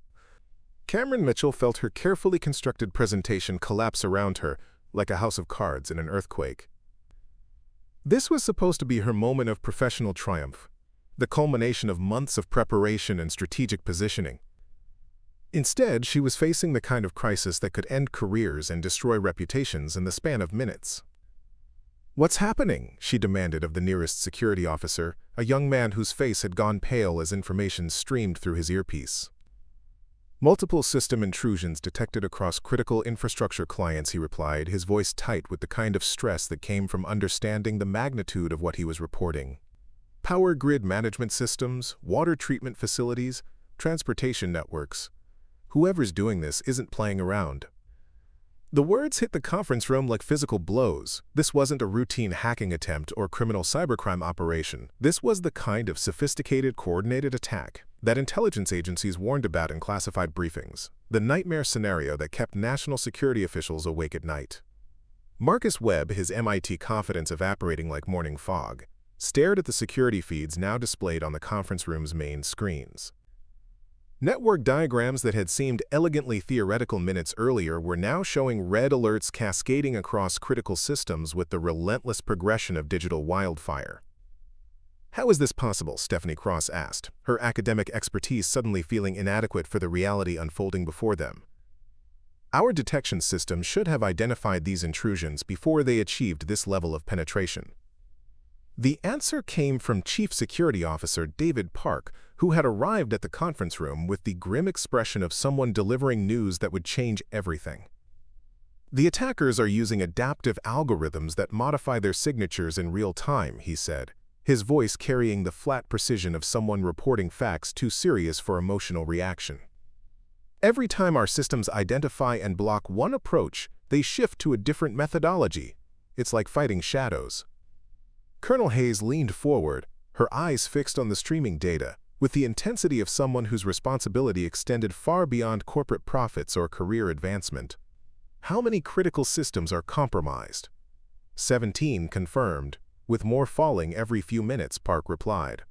Cameron Mitchell felt her carefully constructed presentation collapse around her like a house of cards in an earthquake. This was supposed to be her moment of professional triumph, the culmination of months of preparation and strategic positioning. Instead, she was facing the kind of crisis that could end careers and destroy reputations in the span of minutes. "What's happening?" she demanded of the nearest security officer, a young man whose face had gone pale as information streamed through his earpiece. "Multiple system intrusions detected across critical infrastructure clients," he replied, his voice tight with the kind of stress that came from understanding the magnitude of what he was reporting. "Power grid management systems, water treatment facilities, transportation networks. Whoever's doing this isn't playing around." The words hit the conference room like physical blows. This wasn't a routine hacking attempt or criminal cybercrime operation. This was the kind of sophisticated, coordinated attack that intelligence agencies warned about in classified briefings, the nightmare scenario that kept national security officials awake at night. Marcus Webb, his MIT confidence evaporating like morning fog, stared at the security feeds now displayed on the conference room's main screens. Network diagrams that had seemed elegantly theoretical minutes earlier were now showing red alerts cascading across critical systems with the relentless progression of digital wildfire. "How is this possible?" Stephanie Cross asked, her academic expertise suddenly feeling inadequate for the reality unfolding before them. "Our detection system should have identified these intrusions before they achieved this level of penetration." The answer came from Chief Security Officer David Park, who had arrived at the conference room with the grim expression of someone delivering news that would change everything. "The attackers are using adaptive algorithms that modify their signatures in real time," he said, his voice carrying the flat precision of someone reporting facts too serious for emotional reaction. "Every time our systems identify and block one approach, they shift to a different methodology. It's like fighting shadows." Colonel Hayes leaned forward, her eyes fixed on the streaming data, with the intensity of someone whose responsibility extended far beyond corporate profits or career advancement. "How many critical systems are compromised?" 17 confirmed, with more falling every few minutes, Park replied.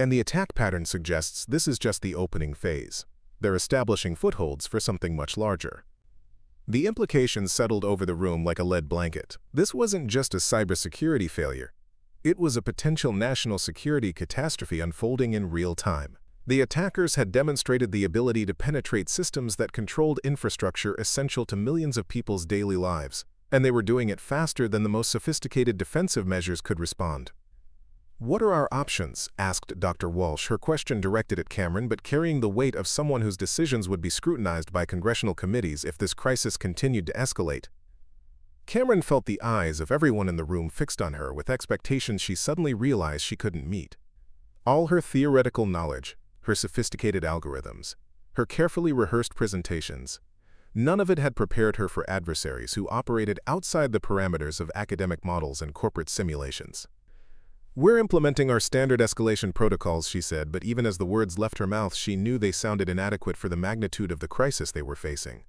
And the attack pattern suggests this is just the opening phase. They're establishing footholds for something much larger. The implications settled over the room like a lead blanket. This wasn't just a cybersecurity failure. It was a potential national security catastrophe unfolding in real time. The attackers had demonstrated the ability to penetrate systems that controlled infrastructure essential to millions of people's daily lives, and they were doing it faster than the most sophisticated defensive measures could respond. "What are our options?" asked Dr. Walsh, her question directed at Cameron but carrying the weight of someone whose decisions would be scrutinized by congressional committees if this crisis continued to escalate. Cameron felt the eyes of everyone in the room fixed on her with expectations she suddenly realized she couldn't meet. All her theoretical knowledge, her sophisticated algorithms, her carefully rehearsed presentations, none of it had prepared her for adversaries who operated outside the parameters of academic models and corporate simulations. "We're implementing our standard escalation protocols," she said, but even as the words left her mouth, she knew they sounded inadequate for the magnitude of the crisis they were facing.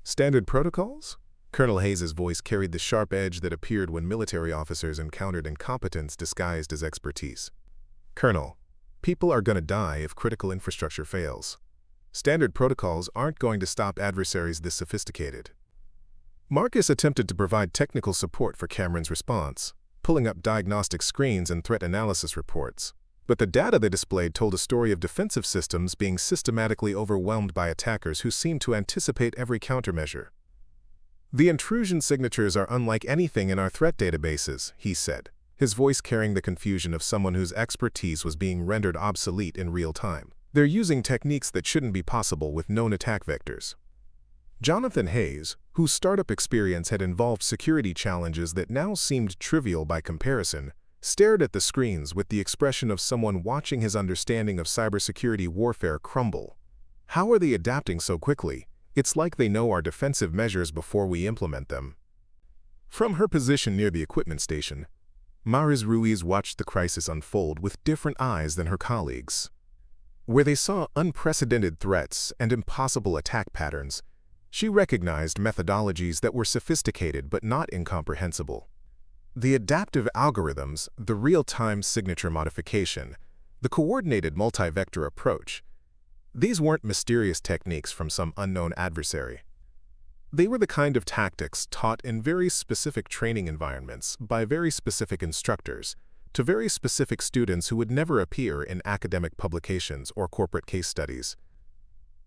"Standard protocols?" Colonel Hayes' voice carried the sharp edge that appeared when military officers encountered incompetence disguised as expertise. "Colonel, people are going to die if critical infrastructure fails. Standard protocols aren't going to stop adversaries this sophisticated." Marcus attempted to provide technical support for Cameron's response, pulling up diagnostic screens and threat analysis reports. But the data they displayed told a story of defensive systems being systematically overwhelmed by attackers who seemed to anticipate every countermeasure. "The intrusion signatures are unlike anything in our threat databases," he said, his voice carrying the confusion of someone whose expertise was being rendered obsolete in real time. "They're using techniques that shouldn't be possible with known attack vectors." Jonathan Hayes, whose startup experience had involved security challenges that now seemed trivial by comparison, stared at the screens with the expression of someone watching his understanding of cybersecurity warfare crumble. "How are they adapting so quickly? It's like they know our defensive measures before we implement them." From her position near the equipment station, Mariz Ruiz watched the crisis unfold with different eyes than her colleagues. Where they saw unprecedented threats and impossible attack patterns, she recognized methodologies that were sophisticated but not incomprehensible. The adaptive algorithms, the real-time signature modification, the coordinated multi-vector approach, these weren't mysterious techniques from some unknown adversary. They were the kind of tactics taught in very specific training environments by very specific instructors to very specific students who would never appear in academic publications or corporate case studies.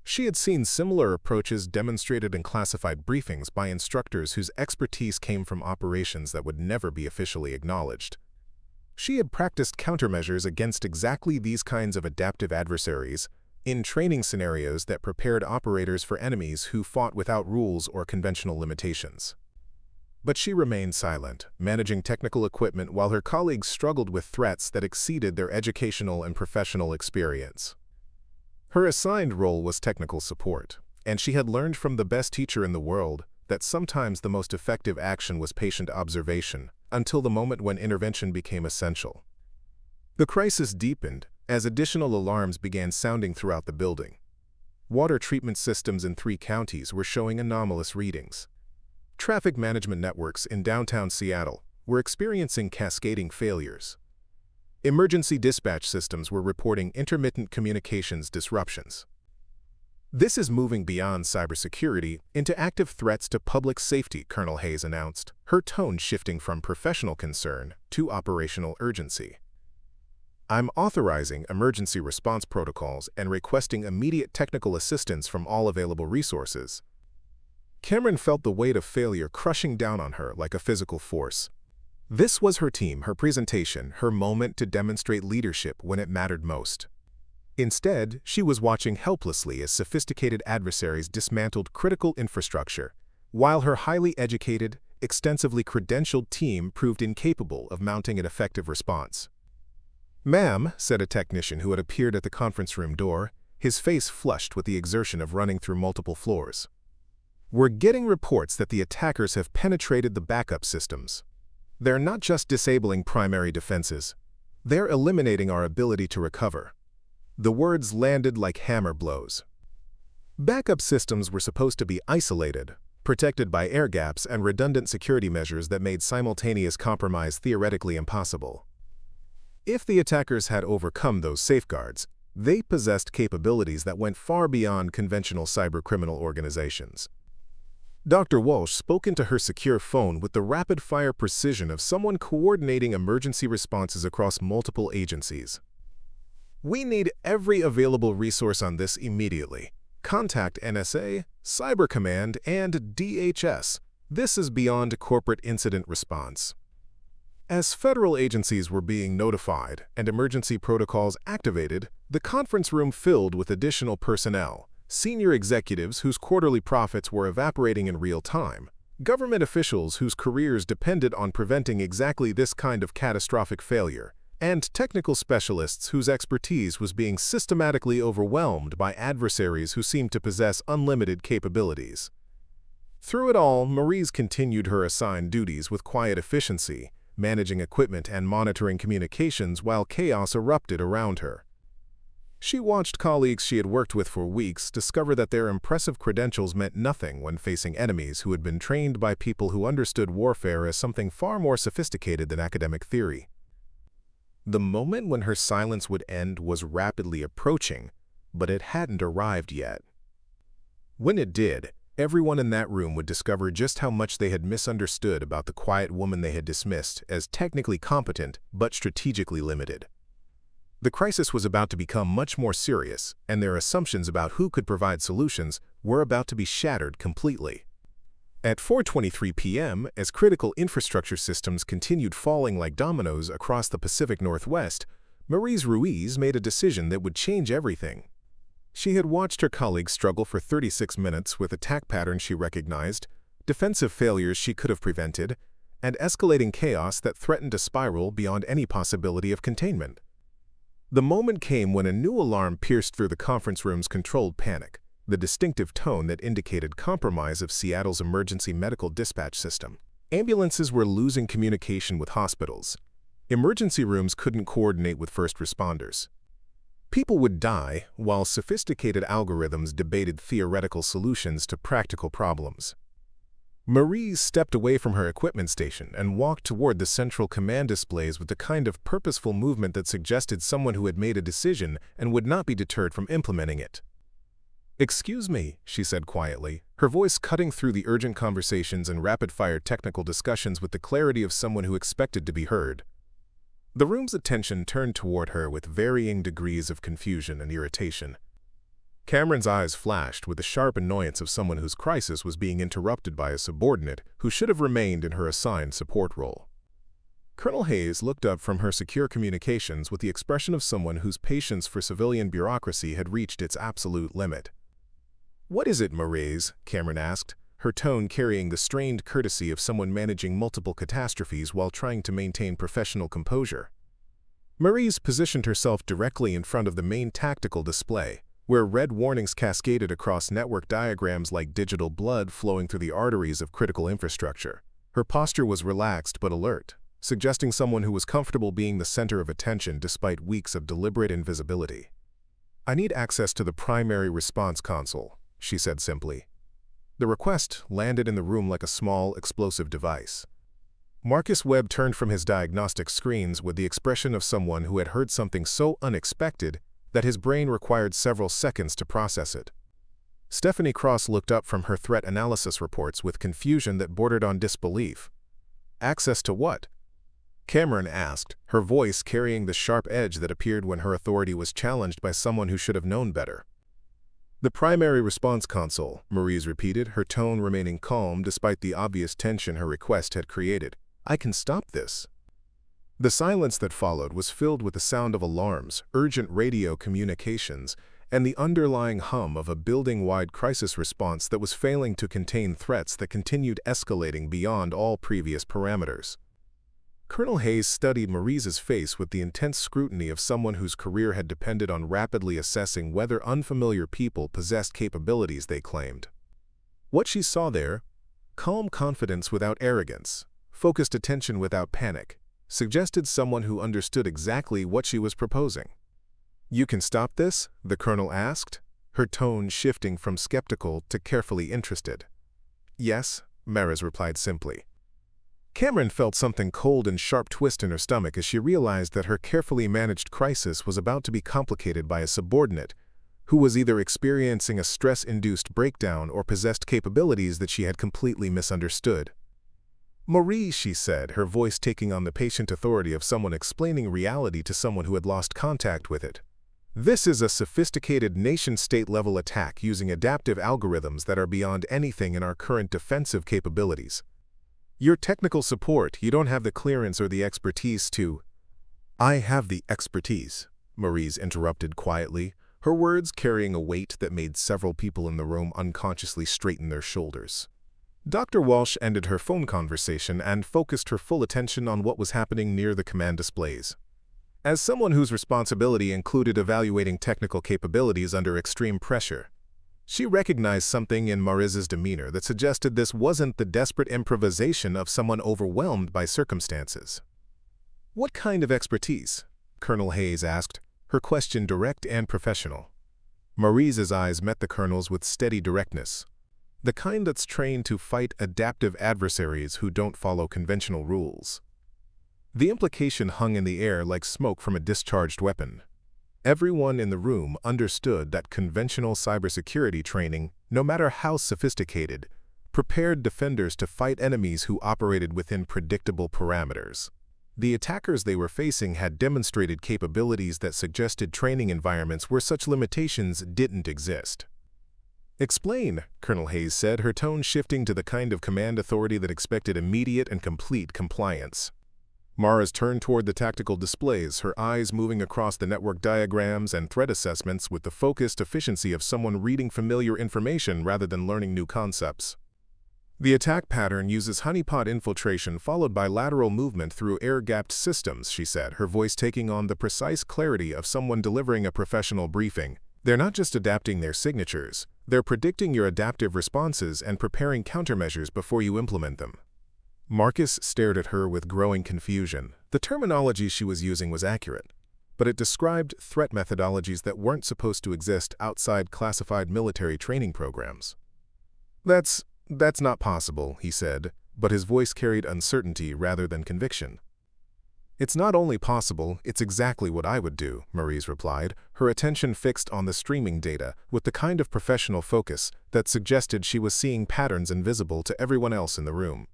She had seen similar approaches demonstrated in classified briefings by instructors whose expertise came from operations that would never be officially acknowledged. She had practiced countermeasures against exactly these kinds of adaptive adversaries in training scenarios that prepared operators for enemies who fought without rules or conventional limitations. But she remained silent, managing technical equipment while her colleagues struggled with threats that exceeded their educational and professional experience. Her assigned role was technical support, and she had learned from the best teacher in the world that sometimes the most effective action was patient observation until the moment when intervention became essential. The crisis deepened as additional alarms began sounding throughout the building. Water treatment systems in 3 counties were showing anomalous readings. Traffic management networks in downtown Seattle were experiencing cascading failures. Emergency dispatch systems were reporting intermittent communications disruptions. "This is moving beyond cybersecurity into active threats to public safety," Colonel Hayes announced, her tone shifting from professional concern to operational urgency. "I'm authorizing emergency response protocols and requesting immediate technical assistance from all available resources." Cameron felt the weight of failure crushing down on her like a physical force. This was her team, her presentation, her moment to demonstrate leadership when it mattered most. Instead, she was watching helplessly as sophisticated adversaries dismantled critical infrastructure, while her highly educated, extensively credentialed team proved incapable of mounting an effective response. "Ma'am," said a technician who had appeared at the conference room door, his face flushed with the exertion of running through multiple floors. "We're getting reports that the attackers have penetrated the backup systems. They're not just disabling primary defenses, they're eliminating our ability to recover." The words landed like hammer blows. Backup systems were supposed to be isolated, protected by air gaps and redundant security measures that made simultaneous compromise theoretically impossible. If the attackers had overcome those safeguards, they possessed capabilities that went far beyond conventional cybercriminal organizations. Dr. Walsh spoke into her secure phone with the rapid-fire precision of someone coordinating emergency responses across multiple agencies. "We need every available resource on this immediately. Contact NSA, Cyber Command, and DHS. This is beyond corporate incident response." As federal agencies were being notified and emergency protocols activated, the conference room filled with additional personnel, senior executives whose quarterly profits were evaporating in real time, government officials whose careers depended on preventing exactly this kind of catastrophic failure, and technical specialists whose expertise was being systematically overwhelmed by adversaries who seemed to possess unlimited capabilities. Through it all, Mariz continued her assigned duties with quiet efficiency, managing equipment and monitoring communications while chaos erupted around her. She watched colleagues she had worked with for weeks discover that their impressive credentials meant nothing when facing enemies who had been trained by people who understood warfare as something far more sophisticated than academic theory. The moment when her silence would end was rapidly approaching, but it hadn't arrived yet. When it did, everyone in that room would discover just how much they had misunderstood about the quiet woman they had dismissed as technically competent but strategically limited. The crisis was about to become much more serious, and their assumptions about who could provide solutions were about to be shattered completely. At 4:23 p.m., as critical infrastructure systems continued falling like dominoes across the Pacific Northwest, Mariz Ruiz made a decision that would change everything. She had watched her colleagues struggle for 36 minutes with attack patterns she recognized, defensive failures she could have prevented, and escalating chaos that threatened to spiral beyond any possibility of containment. The moment came when a new alarm pierced through the conference room's controlled panic, the distinctive tone that indicated compromise of Seattle's emergency medical dispatch system. Ambulances were losing communication with hospitals. Emergency rooms couldn't coordinate with first responders. People would die while sophisticated algorithms debated theoretical solutions to practical problems. Mariz stepped away from her equipment station and walked toward the central command displays with the kind of purposeful movement that suggested someone who had made a decision and would not be deterred from implementing it. "Excuse me," she said quietly, her voice cutting through the urgent conversations and rapid-fire technical discussions with the clarity of someone who expected to be heard. The room's attention turned toward her with varying degrees of confusion and irritation. Cameron's eyes flashed with the sharp annoyance of someone whose crisis was being interrupted by a subordinate who should have remained in her assigned support role. Colonel Hayes looked up from her secure communications with the expression of someone whose patience for civilian bureaucracy had reached its absolute limit. "What is it, Mariz?" Cameron asked, her tone carrying the strained courtesy of someone managing multiple catastrophes while trying to maintain professional composure. Mariz positioned herself directly in front of the main tactical display, where red warnings cascaded across network diagrams like digital blood flowing through the arteries of critical infrastructure. Her posture was relaxed but alert, suggesting someone who was comfortable being the center of attention despite weeks of deliberate invisibility. "I need access to the primary response console," she said simply. The request landed in the room like a small, explosive device. Marcus Webb turned from his diagnostic screens with the expression of someone who had heard something so unexpected that his brain required several seconds to process it. Stephanie Cross looked up from her threat analysis reports with confusion that bordered on disbelief. "Access to what?" Cameron asked, her voice carrying the sharp edge that appeared when her authority was challenged by someone who should have known better. "The primary response console," Mariz repeated, her tone remaining calm despite the obvious tension her request had created. "I can stop this." The silence that followed was filled with the sound of alarms, urgent radio communications, and the underlying hum of a building-wide crisis response that was failing to contain threats that continued escalating beyond all previous parameters. Colonel Hayes studied Mariz's face with the intense scrutiny of someone whose career had depended on rapidly assessing whether unfamiliar people possessed capabilities they claimed. What she saw there, calm confidence without arrogance, focused attention without panic, suggested someone who understood exactly what she was proposing. "You can stop this?" the colonel asked, her tone shifting from skeptical to carefully interested. "Yes," Mariz replied simply. Cameron felt something cold and sharp twist in her stomach as she realized that her carefully managed crisis was about to be complicated by a subordinate who was either experiencing a stress-induced breakdown or possessed capabilities that she had completely misunderstood. "Mariz," she said, her voice taking on the patient authority of someone explaining reality to someone who had lost contact with it. "This is a sophisticated nation-state level attack using adaptive algorithms that are beyond anything in our current defensive capabilities. Your technical support, you don't have the clearance or the expertise to—" "I have the expertise," Mariz interrupted quietly, her words carrying a weight that made several people in the room unconsciously straighten their shoulders. Dr. Walsh ended her phone conversation and focused her full attention on what was happening near the command displays. As someone whose responsibility included evaluating technical capabilities under extreme pressure, she recognized something in Mariz's demeanor that suggested this wasn't the desperate improvisation of someone overwhelmed by circumstances. "What kind of expertise?" Colonel Hayes asked, her question direct and professional. Mariz's eyes met the colonel's with steady directness. "The kind that's trained to fight adaptive adversaries who don't follow conventional rules." The implication hung in the air like smoke from a discharged weapon. Everyone in the room understood that conventional cybersecurity training, no matter how sophisticated, prepared defenders to fight enemies who operated within predictable parameters. The attackers they were facing had demonstrated capabilities that suggested training environments where such limitations didn't exist. "Explain," Colonel Hayes said, her tone shifting to the kind of command authority that expected immediate and complete compliance. Mariz turned toward the tactical displays, her eyes moving across the network diagrams and threat assessments with the focused efficiency of someone reading familiar information rather than learning new concepts. "The attack pattern uses honeypot infiltration followed by lateral movement through air-gapped systems," she said, her voice taking on the precise clarity of someone delivering a professional briefing. "They're not just adapting their signatures, they're predicting your adaptive responses and preparing countermeasures before you implement them." Marcus stared at her with growing confusion. The terminology she was using was accurate, but it described threat methodologies that weren't supposed to exist outside classified military training programs. That's not possible," he said, but his voice carried uncertainty rather than conviction. "It's not only possible, it's exactly what I would do," Mariz replied, her attention fixed on the streaming data with the kind of professional focus that suggested she was seeing patterns invisible to everyone else in the room.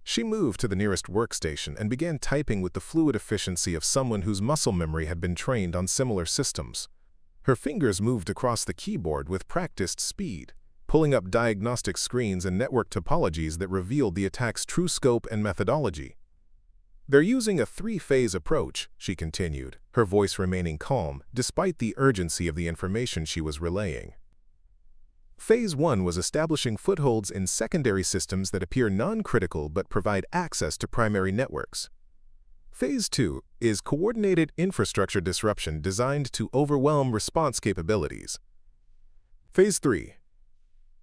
She moved to the nearest workstation and began typing with the fluid efficiency of someone whose muscle memory had been trained on similar systems. Her fingers moved across the keyboard with practiced speed, pulling up diagnostic screens and network topologies that revealed the attack's true scope and methodology. "They're using a three-phase approach," she continued, her voice remaining calm despite the urgency of the information she was relaying. "Phase 1 was establishing footholds in secondary systems that appear non-critical but provide access to primary networks. Phase 2 is coordinated infrastructure disruption designed to overwhelm response capabilities. Phase 3.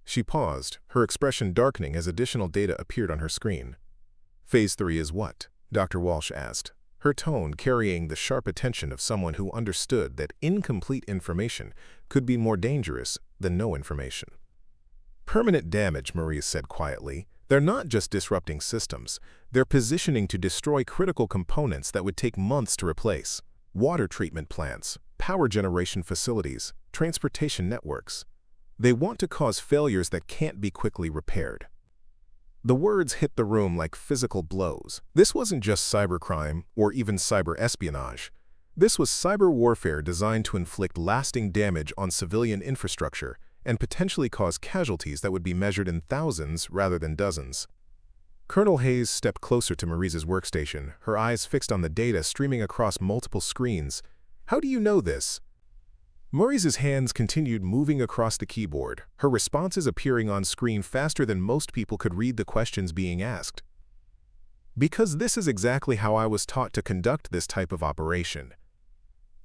She paused, her expression darkening as additional data appeared on her screen. "Phase 3 is what?" Dr. Walsh asked, her tone carrying the sharp attention of someone who understood that incomplete information could be more dangerous than no information. "Permanent damage," Mariz said quietly. "They're not just disrupting systems, they're positioning to destroy critical components that would take months to replace. Water treatment plants, power generation facilities, transportation networks. They want to cause failures that can't be quickly repaired." The words hit the room like physical blows. This wasn't just cybercrime or even cyber espionage. This was cyber warfare designed to inflict lasting damage on civilian infrastructure and potentially cause casualties that would be measured in thousands rather than dozens. Colonel Hayes stepped closer to Mariz's workstation, her eyes fixed on the data streaming across multiple screens. "How do you know this?" Mariz's hands continued moving across the keyboard, her responses appearing on screen faster than most people could read the questions being asked. "Because this is exactly how I was taught to conduct this type of operation."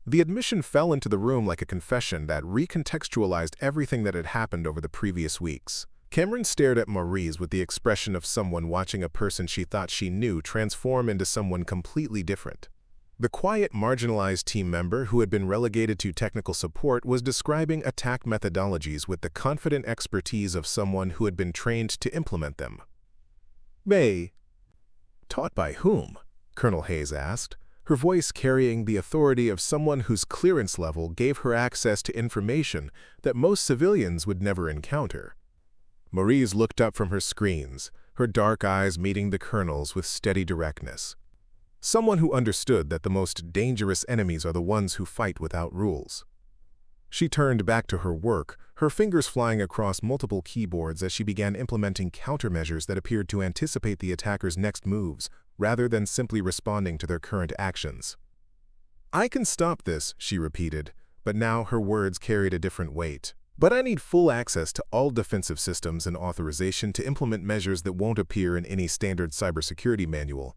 The admission fell into the room like a confession that recontextualized everything that had happened over the previous weeks. Cameron stared at Mariz with the expression of someone watching a person she thought she knew transform into someone completely different. The quiet, marginalized team member who had been relegated to technical support was describing attack methodologies with the confident expertise of someone who had been trained to implement them. Taught by whom? Colonel Hayes asked, her voice carrying the authority of someone whose clearance level gave her access to information that most civilians would never encounter. Mariz looked up from her screens, her dark eyes meeting the colonel's with steady directness. Someone who understood that the most dangerous enemies are the ones who fight without rules. She turned back to her work, her fingers flying across multiple keyboards as she began implementing countermeasures that appeared to anticipate the attacker's next moves, rather than simply responding to their current actions. "I can stop this," she repeated, but now her words carried a different weight. "But I need full access to all defensive systems and authorization to implement measures that won't appear in any standard cybersecurity manual."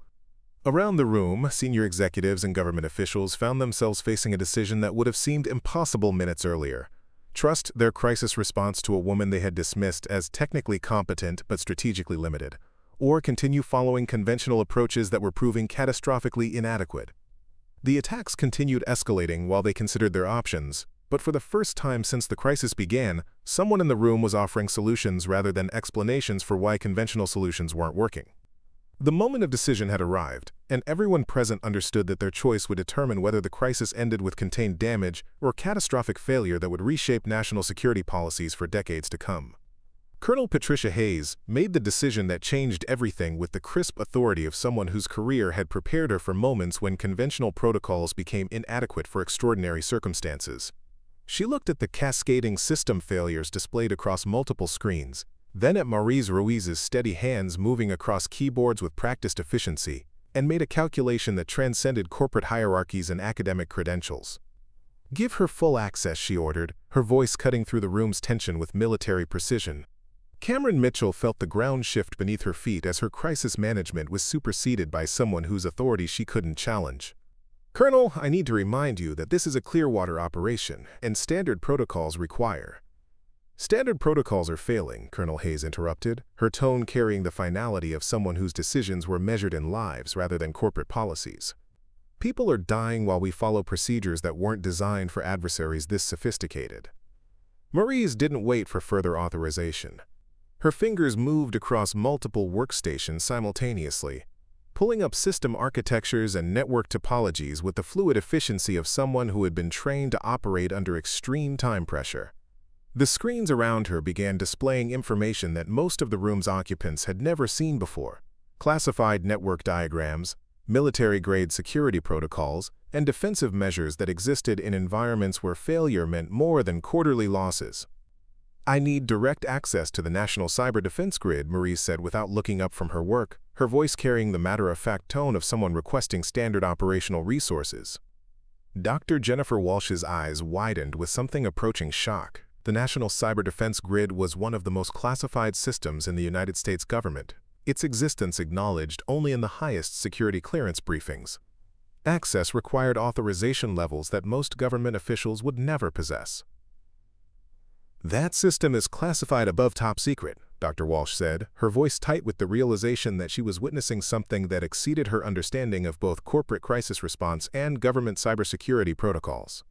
Around the room, senior executives and government officials found themselves facing a decision that would have seemed impossible minutes earlier. Trust their crisis response to a woman they had dismissed as technically competent but strategically limited, or continue following conventional approaches that were proving catastrophically inadequate. The attacks continued escalating while they considered their options, but for the first time since the crisis began, someone in the room was offering solutions rather than explanations for why conventional solutions weren't working. The moment of decision had arrived, and everyone present understood that their choice would determine whether the crisis ended with contained damage or catastrophic failure that would reshape national security policies for decades to come. Colonel Patricia Hayes made the decision that changed everything with the crisp authority of someone whose career had prepared her for moments when conventional protocols became inadequate for extraordinary circumstances. She looked at the cascading system failures displayed across multiple screens, then at Mariz Ruiz's steady hands moving across keyboards with practiced efficiency, and made a calculation that transcended corporate hierarchies and academic credentials. "Give her full access," she ordered, her voice cutting through the room's tension with military precision. Cameron Mitchell felt the ground shift beneath her feet as her crisis management was superseded by someone whose authority she couldn't challenge. "Colonel, I need to remind you that this is a Clearwater operation, and standard protocols require—" "Standard protocols are failing," Colonel Hayes interrupted, her tone carrying the finality of someone whose decisions were measured in lives rather than corporate policies. "People are dying while we follow procedures that weren't designed for adversaries this sophisticated." Mariz didn't wait for further authorization. Her fingers moved across multiple workstations simultaneously, pulling up system architectures and network topologies with the fluid efficiency of someone who had been trained to operate under extreme time pressure. The screens around her began displaying information that most of the room's occupants had never seen before: classified network diagrams, military-grade security protocols, and defensive measures that existed in environments where failure meant more than quarterly losses. "I need direct access to the National Cyber Defense Grid," Mariz said without looking up from her work, her voice carrying the matter-of-fact tone of someone requesting standard operational resources. Dr. Jennifer Walsh's eyes widened with something approaching shock. The National Cyber Defense Grid was one of the most classified systems in the United States government, its existence acknowledged only in the highest security clearance briefings. Access required authorization levels that most government officials would never possess. "That system is classified above top secret," Dr. Walsh said, her voice tight with the realization that she was witnessing something that exceeded her understanding of both corporate crisis response and government cybersecurity protocols.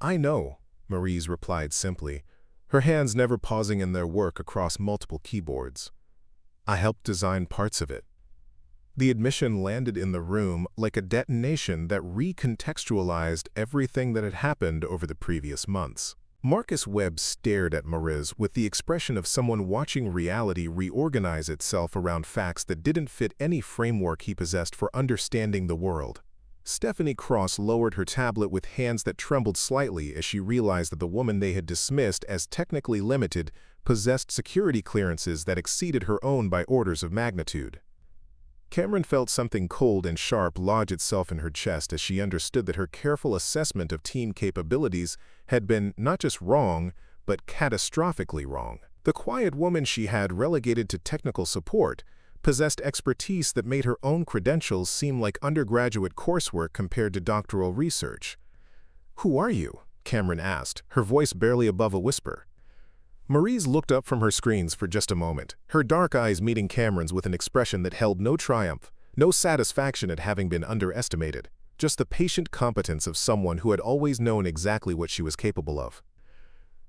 "I know," Mariz replied simply, her hands never pausing in their work across multiple keyboards. "I helped design parts of it." The admission landed in the room like a detonation that recontextualized everything that had happened over the previous months. Marcus Webb stared at Mariz with the expression of someone watching reality reorganize itself around facts that didn't fit any framework he possessed for understanding the world. Stephanie Cross lowered her tablet with hands that trembled slightly as she realized that the woman they had dismissed as technically limited possessed security clearances that exceeded her own by orders of magnitude. Cameron felt something cold and sharp lodge itself in her chest as she understood that her careful assessment of team capabilities had been not just wrong, but catastrophically wrong. The quiet woman she had relegated to technical support possessed expertise that made her own credentials seem like undergraduate coursework compared to doctoral research. "Who are you?" Cameron asked, her voice barely above a whisper. Mariz looked up from her screens for just a moment, her dark eyes meeting Cameron's with an expression that held no triumph, no satisfaction at having been underestimated, just the patient competence of someone who had always known exactly what she was capable of.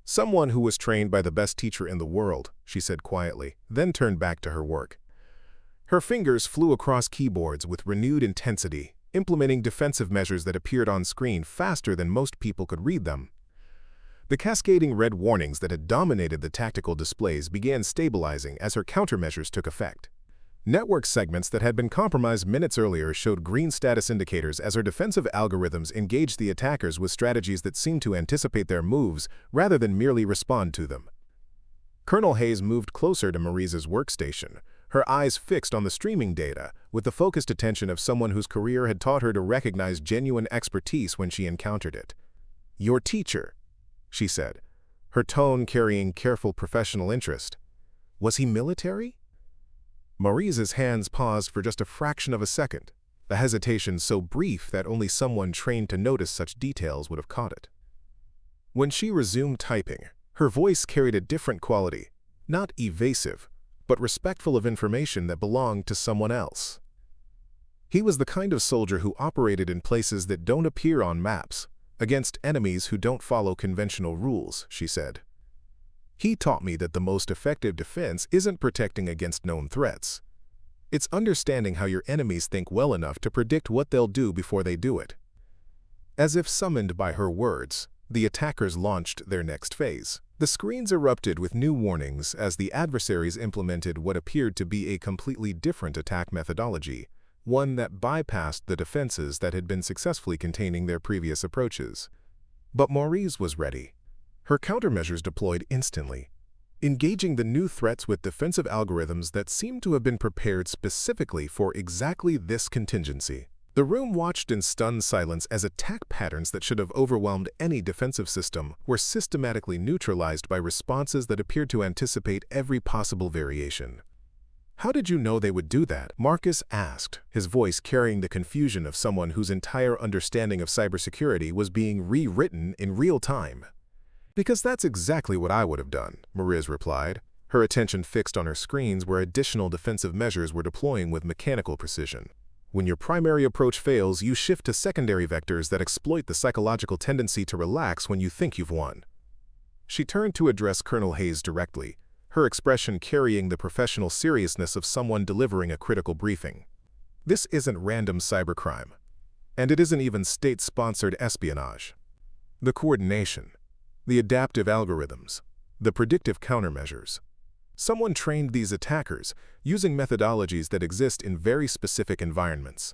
"Someone who was trained by the best teacher in the world," she said quietly, then turned back to her work. Her fingers flew across keyboards with renewed intensity, implementing defensive measures that appeared on screen faster than most people could read them. The cascading red warnings that had dominated the tactical displays began stabilizing as her countermeasures took effect. Network segments that had been compromised minutes earlier showed green status indicators as her defensive algorithms engaged the attackers with strategies that seemed to anticipate their moves rather than merely respond to them. Colonel Hayes moved closer to Mariz's workstation, her eyes fixed on the streaming data, with the focused attention of someone whose career had taught her to recognize genuine expertise when she encountered it. "Your teacher," she said, her tone carrying careful professional interest. "Was he military?" Mariz's hands paused for just a fraction of a second, the hesitation so brief that only someone trained to notice such details would have caught it. When she resumed typing, her voice carried a different quality, not evasive, but respectful of information that belonged to someone else. "He was the kind of soldier who operated in places that don't appear on maps, against enemies who don't follow conventional rules," she said. "He taught me that the most effective defense isn't protecting against known threats. It's understanding how your enemies think well enough to predict what they'll do before they do it." As if summoned by her words, the attackers launched their next phase. The screens erupted with new warnings as the adversaries implemented what appeared to be a completely different attack methodology, one that bypassed the defenses that had been successfully containing their previous approaches. But Mariz was ready. Her countermeasures deployed instantly, engaging the new threats with defensive algorithms that seemed to have been prepared specifically for exactly this contingency. The room watched in stunned silence as attack patterns that should have overwhelmed any defensive system were systematically neutralized by responses that appeared to anticipate every possible variation. "How did you know they would do that?" Marcus asked, his voice carrying the confusion of someone whose entire understanding of cybersecurity was being rewritten in real time. "Because that's exactly what I would have done," Mariz replied, her attention fixed on her screens where additional defensive measures were deploying with mechanical precision. "When your primary approach fails, you shift to secondary vectors that exploit the psychological tendency to relax when you think you've won." She turned to address Colonel Hayes directly, her expression carrying the professional seriousness of someone delivering a critical briefing. "This isn't random cybercrime, and it isn't even state-sponsored espionage. The coordination, the adaptive algorithms, the predictive countermeasures. Someone trained these attackers using methodologies that exist in very specific environments."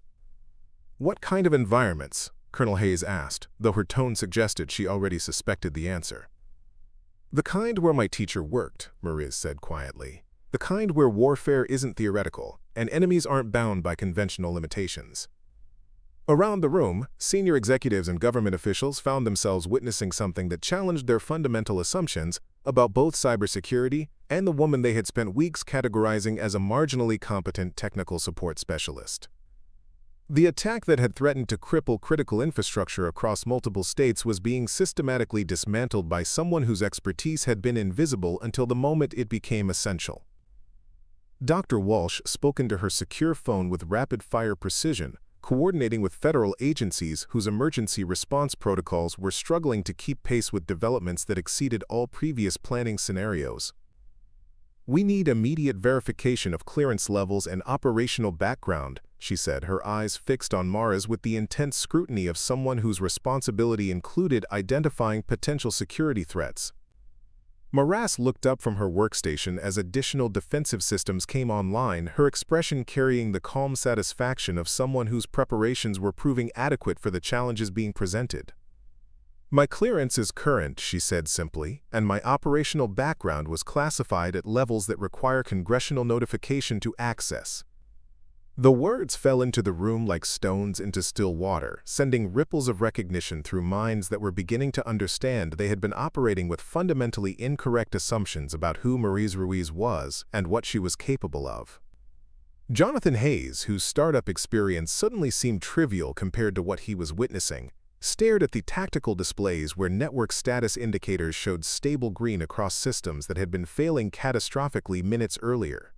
"What kind of environments?" Colonel Hayes asked, though her tone suggested she already suspected the answer. "The kind where my teacher worked," Mariz said quietly. "The kind where warfare isn't theoretical, and enemies aren't bound by conventional limitations." Around the room, senior executives and government officials found themselves witnessing something that challenged their fundamental assumptions about both cybersecurity and the woman they had spent weeks categorizing as a marginally competent technical support specialist. The attack that had threatened to cripple critical infrastructure across multiple states was being systematically dismantled by someone whose expertise had been invisible until the moment it became essential. Dr. Walsh spoke into her secure phone with rapid-fire precision, coordinating with federal agencies whose emergency response protocols were struggling to keep pace with developments that exceeded all previous planning scenarios. "We need immediate verification of clearance levels and operational background," she said, her eyes fixed on Mariz with the intense scrutiny of someone whose responsibility included identifying potential security threats. Mariz looked up from her workstation as additional defensive systems came online, her expression carrying the calm satisfaction of someone whose preparations were proving adequate for the challenges being presented. "My clearance is current," she said simply, "and my operational background was classified at levels that require congressional notification to access." The words fell into the room like stones into still water, sending ripples of recognition through minds that were beginning to understand they had been operating with fundamentally incorrect assumptions about who Mariz Ruiz was and what she was capable of. Jonathan Hayes, whose startup experience suddenly seemed trivial compared to what he was witnessing, stared at the tactical displays where network status indicators showed stable green across systems that had been failing catastrophically minutes earlier.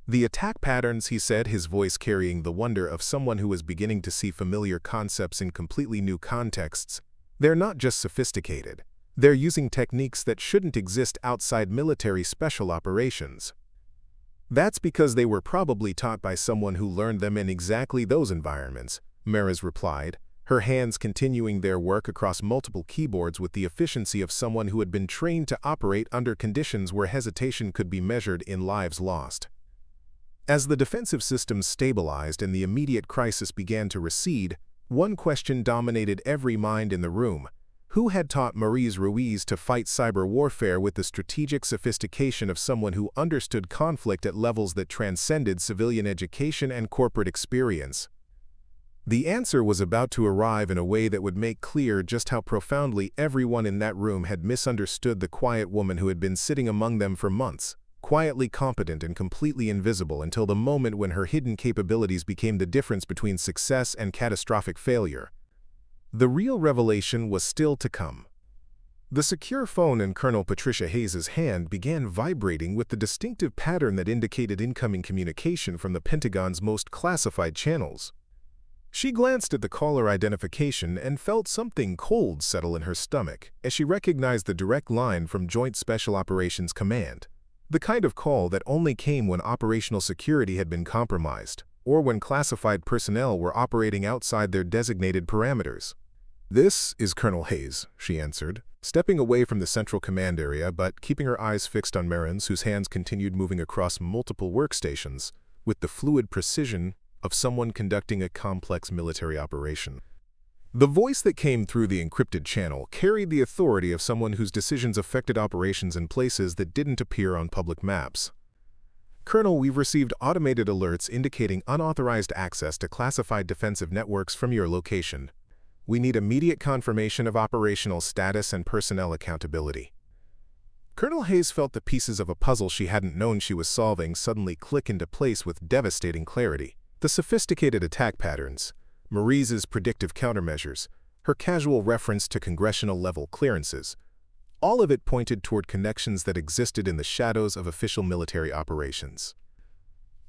"The attack patterns," he said, his voice carrying the wonder of someone who was beginning to see familiar concepts in completely new contexts, "they're not just sophisticated. They're using techniques that shouldn't exist outside military special operations." That's because they were probably taught by someone who learned them in exactly those environments, Mariz replied, her hands continuing their work across multiple keyboards with the efficiency of someone who had been trained to operate under conditions where hesitation could be measured in lives lost. As the defensive systems stabilized and the immediate crisis began to recede, one question dominated every mind in the room. Who had taught Mariz Ruiz to fight cyber warfare with the strategic sophistication of someone who understood conflict at levels that transcended civilian education and corporate experience? The answer was about to arrive in a way that would make clear just how profoundly everyone in that room had misunderstood the quiet woman who had been sitting among them for months, quietly competent and completely invisible until the moment when her hidden capabilities became the difference between success and catastrophic failure. The real revelation was still to come. The secure phone in Colonel Patricia Hayes's hand began vibrating with the distinctive pattern that indicated incoming communication from the Pentagon's most classified channels. She glanced at the caller identification and felt something cold settle in her stomach as she recognized the direct line from Joint Special Operations Command, the kind of call that only came when operational security had been compromised or when classified personnel were operating outside their designated parameters. "This is Colonel Hayes," she answered, stepping away from the central command area but keeping her eyes fixed on Mariz, whose hands continued moving across multiple workstations with the fluid precision of someone conducting a complex military operation. The voice that came through the encrypted channel carried the authority of someone whose decisions affected operations in places that didn't appear on public maps. "Colonel, we've received automated alerts indicating unauthorized access to classified defensive networks from your location. We need immediate confirmation of operational status and personnel accountability." Colonel Hayes felt the pieces of a puzzle she hadn't known she was solving suddenly click into place with devastating clarity. The sophisticated attack patterns, Mariz's predictive countermeasures, her casual reference to congressional-level clearances, all of it pointed toward connections that existed in the shadows of official military operations.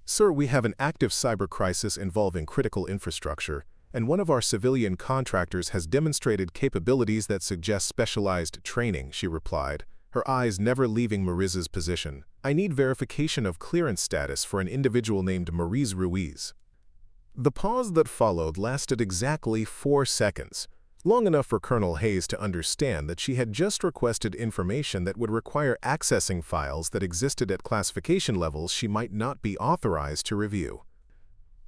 "Sir, we have an active cyber crisis involving critical infrastructure, and one of our civilian contractors has demonstrated capabilities that suggest specialized training," she replied, her eyes never leaving Mariz's position. "I need verification of clearance status for an individual named Mariz Ruiz." The pause that followed lasted exactly 4 seconds, long enough for Colonel Hayes to understand that she had just requested information that would require accessing files that existed at classification levels she might not be authorized to review.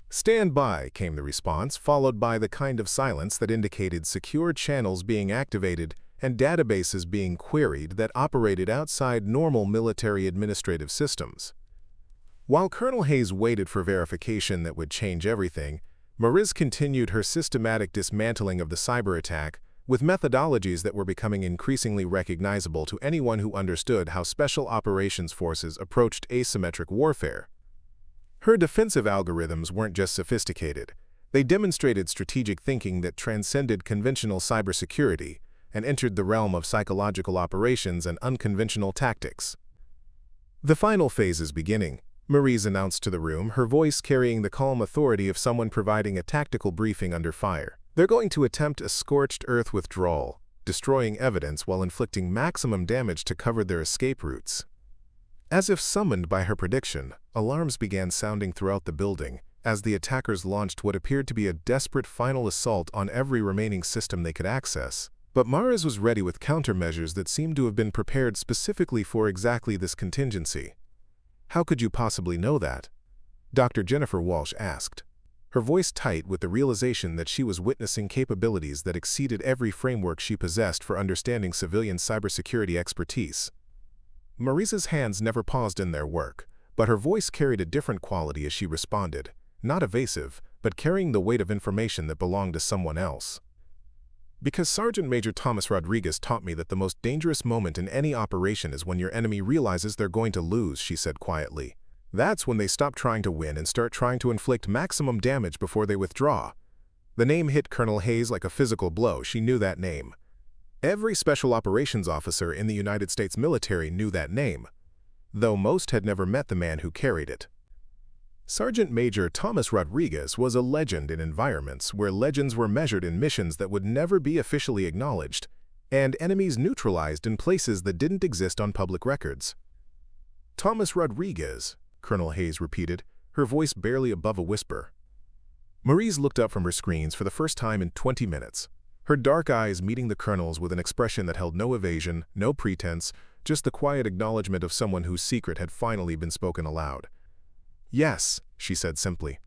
"Stand by," came the response, followed by the kind of silence that indicated secure channels being activated and databases being queried that operated outside normal military administrative systems. While Colonel Hayes waited for verification that would change everything, Mariz continued her systematic dismantling of the cyber attack with methodologies that were becoming increasingly recognizable to anyone who understood how special operations forces approached asymmetric warfare. Her defensive algorithms weren't just sophisticated, they demonstrated strategic thinking that transcended conventional cybersecurity and entered the realm of psychological operations and unconventional tactics. "The final phase is beginning," Mariz announced to the room, her voice carrying the calm authority of someone providing a tactical briefing under fire. "They're going to attempt a scorched earth withdrawal, destroying evidence while inflicting maximum damage to cover their escape routes." As if summoned by her prediction, alarms began sounding throughout the building as the attackers launched what appeared to be a desperate final assault on every remaining system they could access. But Mariz was ready with countermeasures that seemed to have been prepared specifically for exactly this contingency. "How could you possibly know that?" Dr. Jennifer Walsh asked, her voice tight with the realization that she was witnessing capabilities that exceeded every framework she possessed for understanding civilian cybersecurity expertise. Mariz's hands never paused in their work, but her voice carried a different quality as she responded, not evasive, but carrying the weight of information that belonged to someone else. "Because Sergeant Major Thomas Rodriguez taught me that the most dangerous moment in any operation is when your enemy realizes they're going to lose," she said quietly. "That's when they stop trying to win and start trying to inflict maximum damage before they withdraw." The name hit Colonel Hayes like a physical blow. She knew that name. Every special operations officer in the United States military knew that name, though most had never met the man who carried it. Sergeant Major Thomas Rodriguez was a legend in environments where legends were measured in missions that would never be officially acknowledged, and enemies neutralized in places that didn't exist on public records. Thomas Rodriguez, Colonel Hayes repeated, her voice barely above a whisper. Mariz looked up from her screens for the first time in 20 minutes, her dark eyes meeting the Colonel's with an expression that held no evasion, no pretense, just the quiet acknowledgement of someone whose secret had finally been spoken aloud. "Yes," she said simply.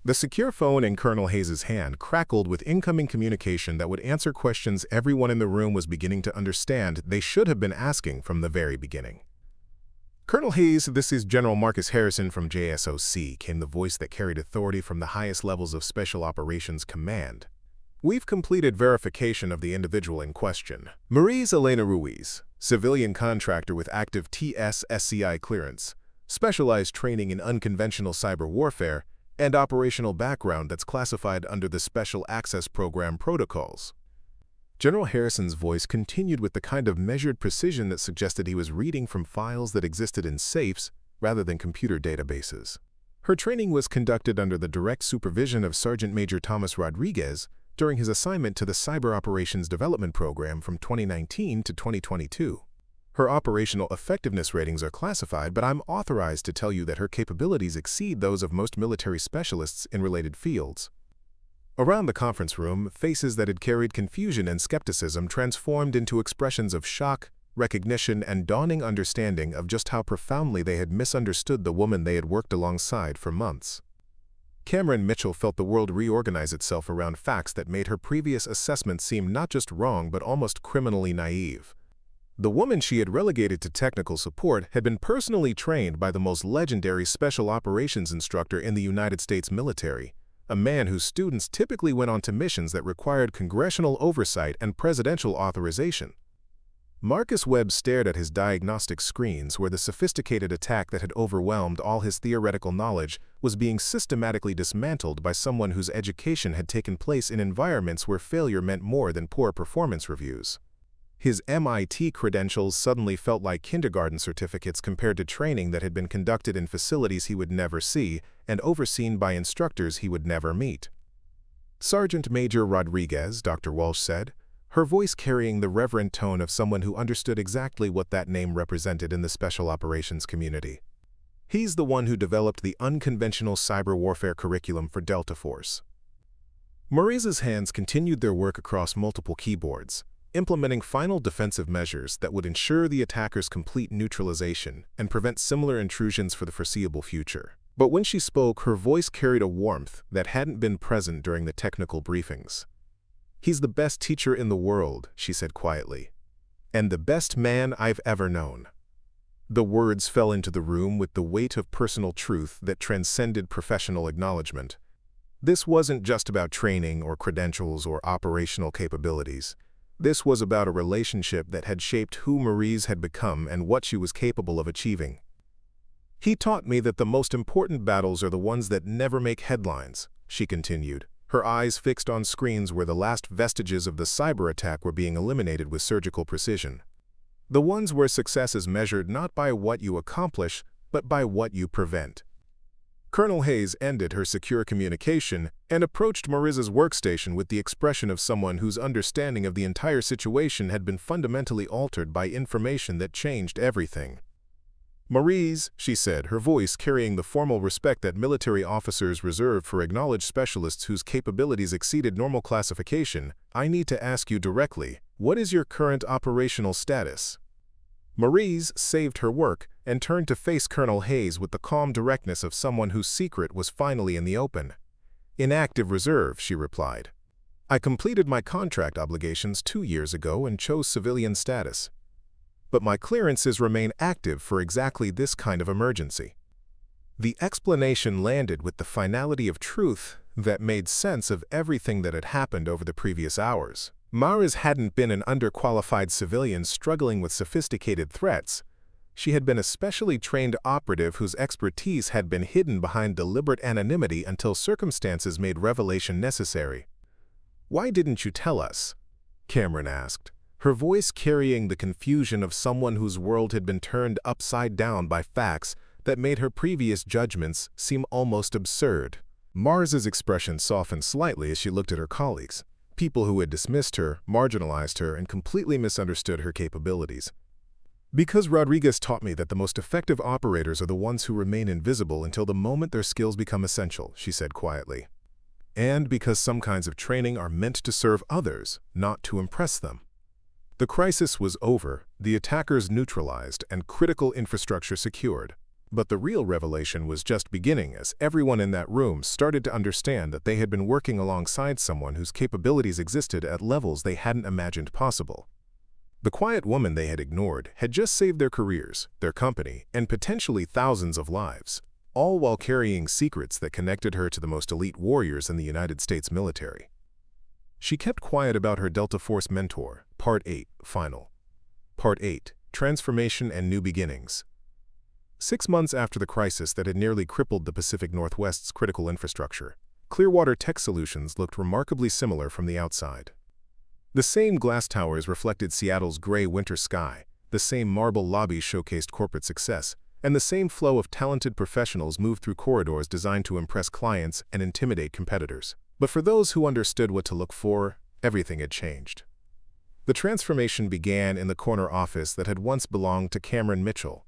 The secure phone in Colonel Hayes' hand crackled with incoming communication that would answer questions everyone in the room was beginning to understand they should have been asking from the very beginning. "Colonel Hayes, this is General Marcus Harrison from JSOC," came the voice that carried authority from the highest levels of Special Operations Command. "We've completed verification of the individual in question. Mariz Ruiz, civilian contractor with active TS-SCI clearance, specialized training in unconventional cyber warfare, and operational background that's classified under the Special Access Program protocols." General Harrison's voice continued with the kind of measured precision that suggested he was reading from files that existed in safes rather than computer databases. Her training was conducted under the direct supervision of Sergeant Major Thomas Rodriguez during his assignment to the Cyber Operations Development Program from 2019 to 2022. Her operational effectiveness ratings are classified, but I'm authorized to tell you that her capabilities exceed those of most military specialists in related fields. Around the conference room, faces that had carried confusion and skepticism transformed into expressions of shock, recognition, and dawning understanding of just how profoundly they had misunderstood the woman they had worked alongside for months. Cameron Mitchell felt the world reorganize itself around facts that made her previous assessment seem not just wrong but almost criminally naive. The woman she had relegated to technical support had been personally trained by the most legendary special operations instructor in the United States military, a man whose students typically went on to missions that required congressional oversight and presidential authorization. Marcus Webb stared at his diagnostic screens where the sophisticated attack that had overwhelmed all his theoretical knowledge was being systematically dismantled by someone whose education had taken place in environments where failure meant more than poor performance reviews. His MIT credentials suddenly felt like kindergarten certificates compared to training that had been conducted in facilities he would never see and overseen by instructors he would never meet. "Sergeant Major Rodriguez," Dr. Walsh said, her voice carrying the reverent tone of someone who understood exactly what that name represented in the special operations community. "He's the one who developed the unconventional cyber warfare curriculum for Delta Force." Mariz's hands continued their work across multiple keyboards, implementing final defensive measures that would ensure the attacker's complete neutralization and prevent similar intrusions for the foreseeable future. But when she spoke, her voice carried a warmth that hadn't been present during the technical briefings. "He's the best teacher in the world," she said quietly, "and the best man I've ever known." The words fell into the room with the weight of personal truth that transcended professional acknowledgement. This wasn't just about training or credentials or operational capabilities. This was about a relationship that had shaped who Mariz had become and what she was capable of achieving. "He taught me that the most important battles are the ones that never make headlines," she continued, her eyes fixed on screens where the last vestiges of the cyber attack were being eliminated with surgical precision. "The ones where success is measured not by what you accomplish, but by what you prevent." Colonel Hayes ended her secure communication and approached Mariz's workstation with the expression of someone whose understanding of the entire situation had been fundamentally altered by information that changed everything. "Mariz," she said, her voice carrying the formal respect that military officers reserve for acknowledged specialists whose capabilities exceeded normal classification, "I need to ask you directly, what is your current operational status?" Mariz saved her work and turned to face Colonel Hayes with the calm directness of someone whose secret was finally in the open. "In active reserve," she replied. "I completed my contract obligations 2 years ago and chose civilian status. But my clearances remain active for exactly this kind of emergency." The explanation landed with the finality of truth that made sense of everything that had happened over the previous hours. Mariz hadn't been an underqualified civilian struggling with sophisticated threats. She had been a specially trained operative whose expertise had been hidden behind deliberate anonymity until circumstances made revelation necessary. "Why didn't you tell us?" Cameron asked, her voice carrying the confusion of someone whose world had been turned upside down by facts that made her previous judgments seem almost absurd. Mariz's expression softened slightly as she looked at her colleagues, people who had dismissed her, marginalized her, and completely misunderstood her capabilities. Because Rodriguez taught me that the most effective operators are the ones who remain invisible until the moment their skills become essential, she said quietly. And because some kinds of training are meant to serve others, not to impress them. The crisis was over, the attackers neutralized, and critical infrastructure secured. But the real revelation was just beginning as everyone in that room started to understand that they had been working alongside someone whose capabilities existed at levels they hadn't imagined possible. The quiet woman they had ignored had just saved their careers, their company, and potentially thousands of lives, all while carrying secrets that connected her to the most elite warriors in the United States military. She kept quiet about her Delta Force mentor. Part 8, Final. Part 8, Transformation and New Beginnings. 6 months after the crisis that had nearly crippled the Pacific Northwest's critical infrastructure, Clearwater Tech Solutions looked remarkably similar from the outside. The same glass towers reflected Seattle's gray winter sky, the same marble lobbies showcased corporate success, and the same flow of talented professionals moved through corridors designed to impress clients and intimidate competitors. But for those who understood what to look for, everything had changed. The transformation began in the corner office that had once belonged to Cameron Mitchell.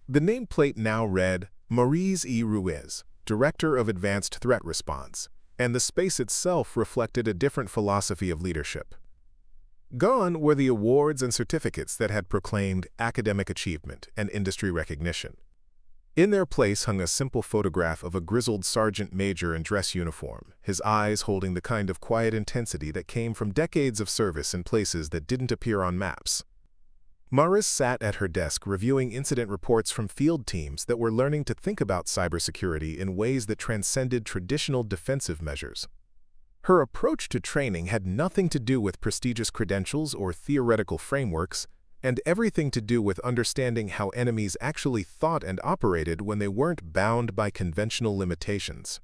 The nameplate now read, Mariz Ruiz, Director of Advanced Threat Response, and the space itself reflected a different philosophy of leadership. Gone were the awards and certificates that had proclaimed academic achievement and industry recognition. In their place hung a simple photograph of a grizzled sergeant major in dress uniform, his eyes holding the kind of quiet intensity that came from decades of service in places that didn't appear on maps. Mariz sat at her desk reviewing incident reports from field teams that were learning to think about cybersecurity in ways that transcended traditional defensive measures. Her approach to training had nothing to do with prestigious credentials or theoretical frameworks, and everything to do with understanding how enemies actually thought and operated when they weren't bound by conventional limitations.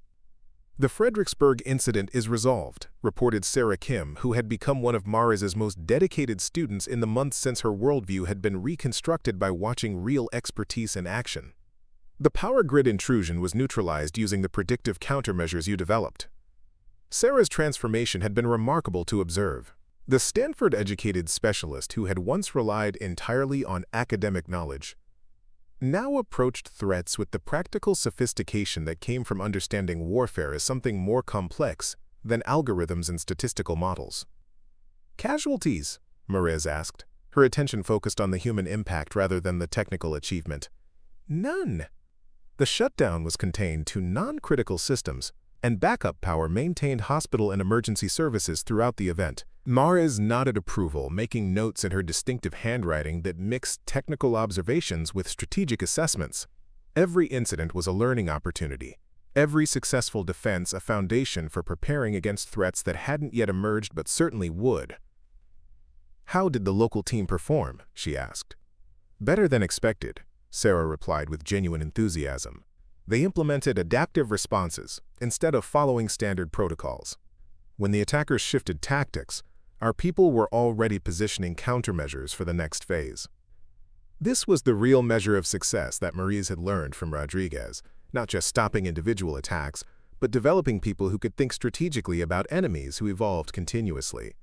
The Fredericksburg incident is resolved, reported Sarah Kim, who had become one of Mariz's most dedicated students in the months since her worldview had been reconstructed by watching real expertise in action. The power grid intrusion was neutralized using the predictive countermeasures you developed. Sarah's transformation had been remarkable to observe. The Stanford-educated specialist who had once relied entirely on academic knowledge now approached threats with the practical sophistication that came from understanding warfare as something more complex than algorithms and statistical models. Casualties? Mariz asked, her attention focused on the human impact rather than the technical achievement. None. The shutdown was contained to non-critical systems, and backup power maintained hospital and emergency services throughout the event. Mariz nodded approval, making notes in her distinctive handwriting that mixed technical observations with strategic assessments. Every incident was a learning opportunity. Every successful defense a foundation for preparing against threats that hadn't yet emerged but certainly would. How did the local team perform? She asked. Better than expected, Sarah replied with genuine enthusiasm. They implemented adaptive responses instead of following standard protocols. When the attackers shifted tactics, our people were already positioning countermeasures for the next phase. This was the real measure of success that Mariz had learned from Rodriguez, not just stopping individual attacks, but developing people who could think strategically about enemies who evolved continuously.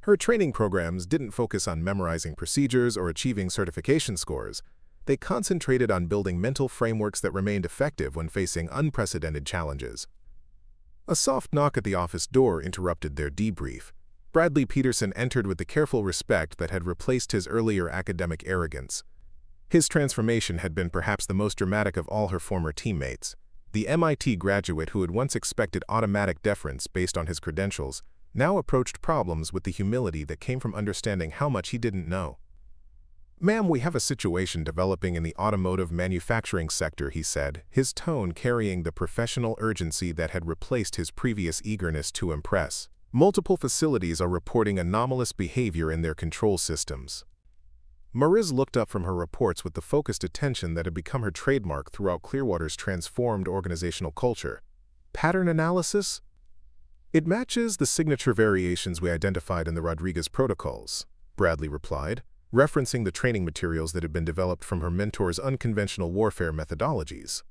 Her training programs didn't focus on memorizing procedures or achieving certification scores. They concentrated on building mental frameworks that remained effective when facing unprecedented challenges. A soft knock at the office door interrupted their debrief. Bradley Peterson entered with the careful respect that had replaced his earlier academic arrogance. His transformation had been perhaps the most dramatic of all her former teammates. The MIT graduate who had once expected automatic deference based on his credentials now approached problems with the humility that came from understanding how much he didn't know. "Ma'am, we have a situation developing in the automotive manufacturing sector," he said, his tone carrying the professional urgency that had replaced his previous eagerness to impress. "Multiple facilities are reporting anomalous behavior in their control systems." Mariz looked up from her reports with the focused attention that had become her trademark throughout Clearwater's transformed organizational culture. "Pattern analysis?" "It matches the signature variations we identified in the Rodriguez protocols," Bradley replied, referencing the training materials that had been developed from her mentor's unconventional warfare methodologies.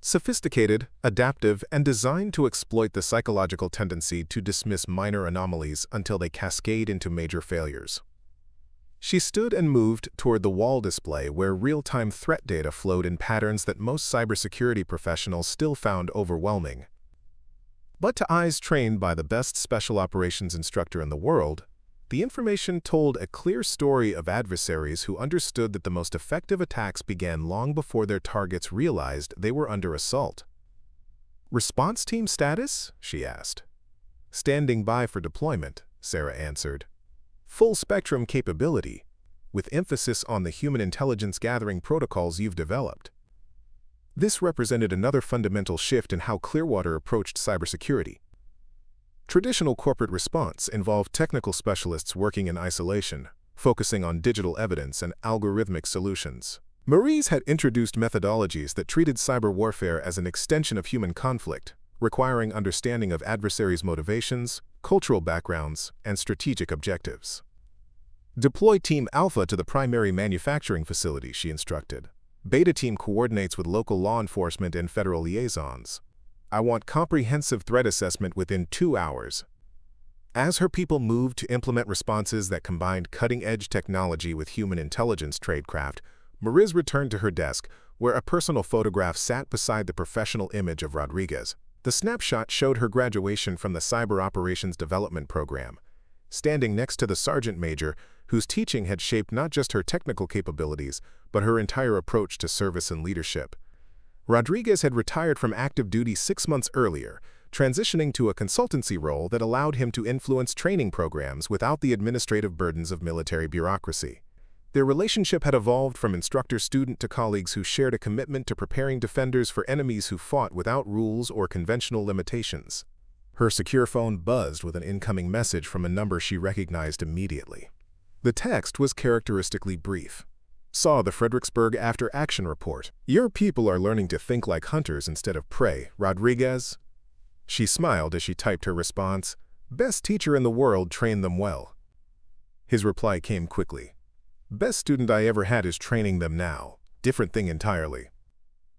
Sophisticated, adaptive, and designed to exploit the psychological tendency to dismiss minor anomalies until they cascade into major failures. She stood and moved toward the wall display where real-time threat data flowed in patterns that most cybersecurity professionals still found overwhelming. But to eyes trained by the best special operations instructor in the world, the information told a clear story of adversaries who understood that the most effective attacks began long before their targets realized they were under assault. "Response team status?" she asked. "Standing by for deployment," Sarah answered. "Full-spectrum capability, with emphasis on the human intelligence gathering protocols you've developed." This represented another fundamental shift in how Clearwater approached cybersecurity. Traditional corporate response involved technical specialists working in isolation, focusing on digital evidence and algorithmic solutions. Mariz had introduced methodologies that treated cyber warfare as an extension of human conflict, requiring understanding of adversaries' motivations, cultural backgrounds, and strategic objectives. "Deploy Team Alpha to the primary manufacturing facility," she instructed. "Beta Team coordinates with local law enforcement and federal liaisons. I want comprehensive threat assessment within 2 hours." As her people moved to implement responses that combined cutting-edge technology with human intelligence tradecraft, Mariz returned to her desk, where a personal photograph sat beside the professional image of Rodriguez. The snapshot showed her graduation from the Cyber Operations Development Program, standing next to the sergeant major whose teaching had shaped not just her technical capabilities, but her entire approach to service and leadership. Rodriguez had retired from active duty 6 months earlier, transitioning to a consultancy role that allowed him to influence training programs without the administrative burdens of military bureaucracy. Their relationship had evolved from instructor-student to colleagues who shared a commitment to preparing defenders for enemies who fought without rules or conventional limitations. Her secure phone buzzed with an incoming message from a number she recognized immediately. The text was characteristically brief. "Saw the Fredericksburg after-action report. Your people are learning to think like hunters instead of prey, Rodriguez." She smiled as she typed her response. "Best teacher in the world trained them well." His reply came quickly. "Best student I ever had is training them now. Different thing entirely."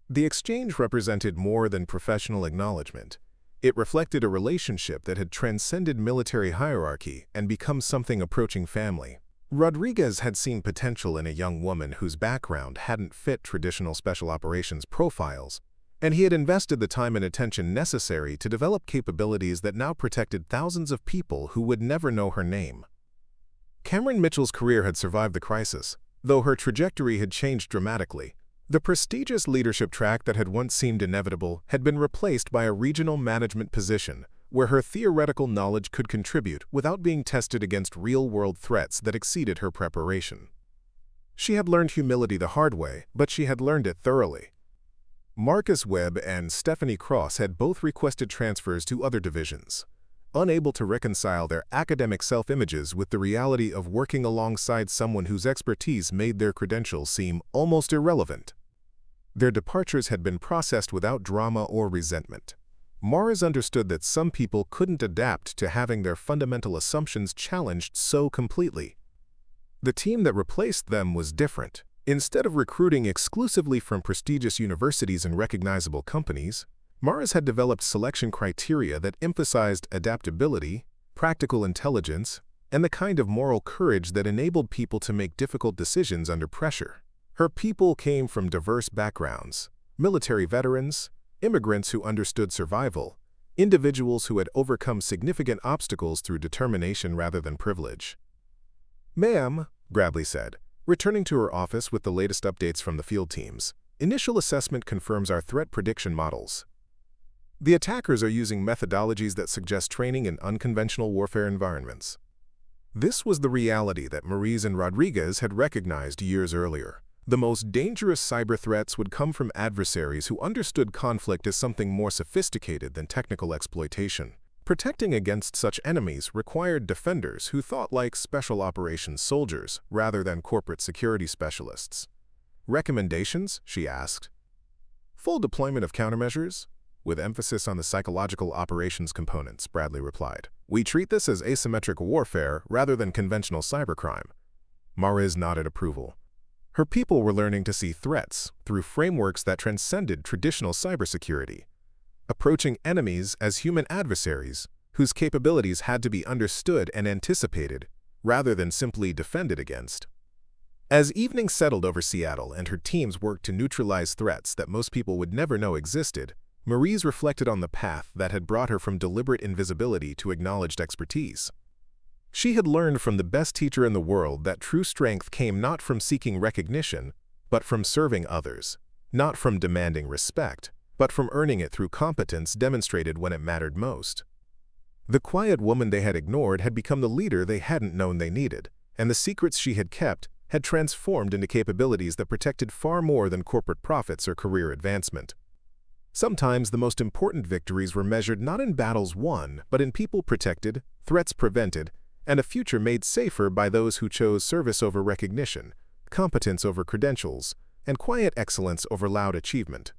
The exchange represented more than professional acknowledgement. It reflected a relationship that had transcended military hierarchy and become something approaching family. Rodriguez had seen potential in a young woman whose background hadn't fit traditional special operations profiles, and he had invested the time and attention necessary to develop capabilities that now protected thousands of people who would never know her name. Cameron Mitchell's career had survived the crisis, though her trajectory had changed dramatically. The prestigious leadership track that had once seemed inevitable had been replaced by a regional management position, where her theoretical knowledge could contribute without being tested against real-world threats that exceeded her preparation. She had learned humility the hard way, but she had learned it thoroughly. Marcus Webb and Stephanie Cross had both requested transfers to other divisions, unable to reconcile their academic self-images with the reality of working alongside someone whose expertise made their credentials seem almost irrelevant. Their departures had been processed without drama or resentment. Mariz understood that some people couldn't adapt to having their fundamental assumptions challenged so completely. The team that replaced them was different. Instead of recruiting exclusively from prestigious universities and recognizable companies, Mariz had developed selection criteria that emphasized adaptability, practical intelligence, and the kind of moral courage that enabled people to make difficult decisions under pressure. Her people came from diverse backgrounds: military veterans, immigrants who understood survival, individuals who had overcome significant obstacles through determination rather than privilege. "Ma'am," Bradley said, returning to her office with the latest updates from the field teams, "initial assessment confirms our threat prediction models. The attackers are using methodologies that suggest training in unconventional warfare environments." This was the reality that Mariz and Rodriguez had recognized years earlier. The most dangerous cyber threats would come from adversaries who understood conflict as something more sophisticated than technical exploitation. Protecting against such enemies required defenders who thought like special operations soldiers rather than corporate security specialists. "Recommendations?" she asked. "Full deployment of countermeasures, with emphasis on the psychological operations components," Bradley replied. "We treat this as asymmetric warfare rather than conventional cybercrime." Mariz nodded approval. Her people were learning to see threats through frameworks that transcended traditional cybersecurity, approaching enemies as human adversaries whose capabilities had to be understood and anticipated rather than simply defended against. As evening settled over Seattle and her teams worked to neutralize threats that most people would never know existed, Mariz reflected on the path that had brought her from deliberate invisibility to acknowledged expertise. She had learned from the best teacher in the world that true strength came not from seeking recognition, but from serving others, not from demanding respect, but from earning it through competence demonstrated when it mattered most. The quiet woman they had ignored had become the leader they hadn't known they needed, and the secrets she had kept had transformed into capabilities that protected far more than corporate profits or career advancement. Sometimes the most important victories were measured not in battles won, but in people protected, threats prevented, and a future made safer by those who chose service over recognition, competence over credentials, and quiet excellence over loud achievement.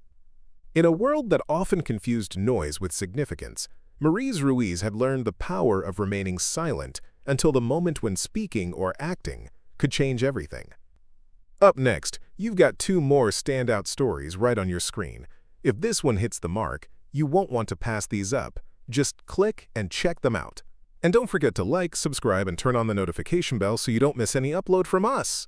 In a world that often confused noise with significance, Mariz Ruiz had learned the power of remaining silent until the moment when speaking or acting could change everything. Up next, you've got two more standout stories right on your screen. If this one hits the mark, you won't want to pass these up. Just click and check them out. And don't forget to like, subscribe, and turn on the notification bell so you don't miss any upload from us.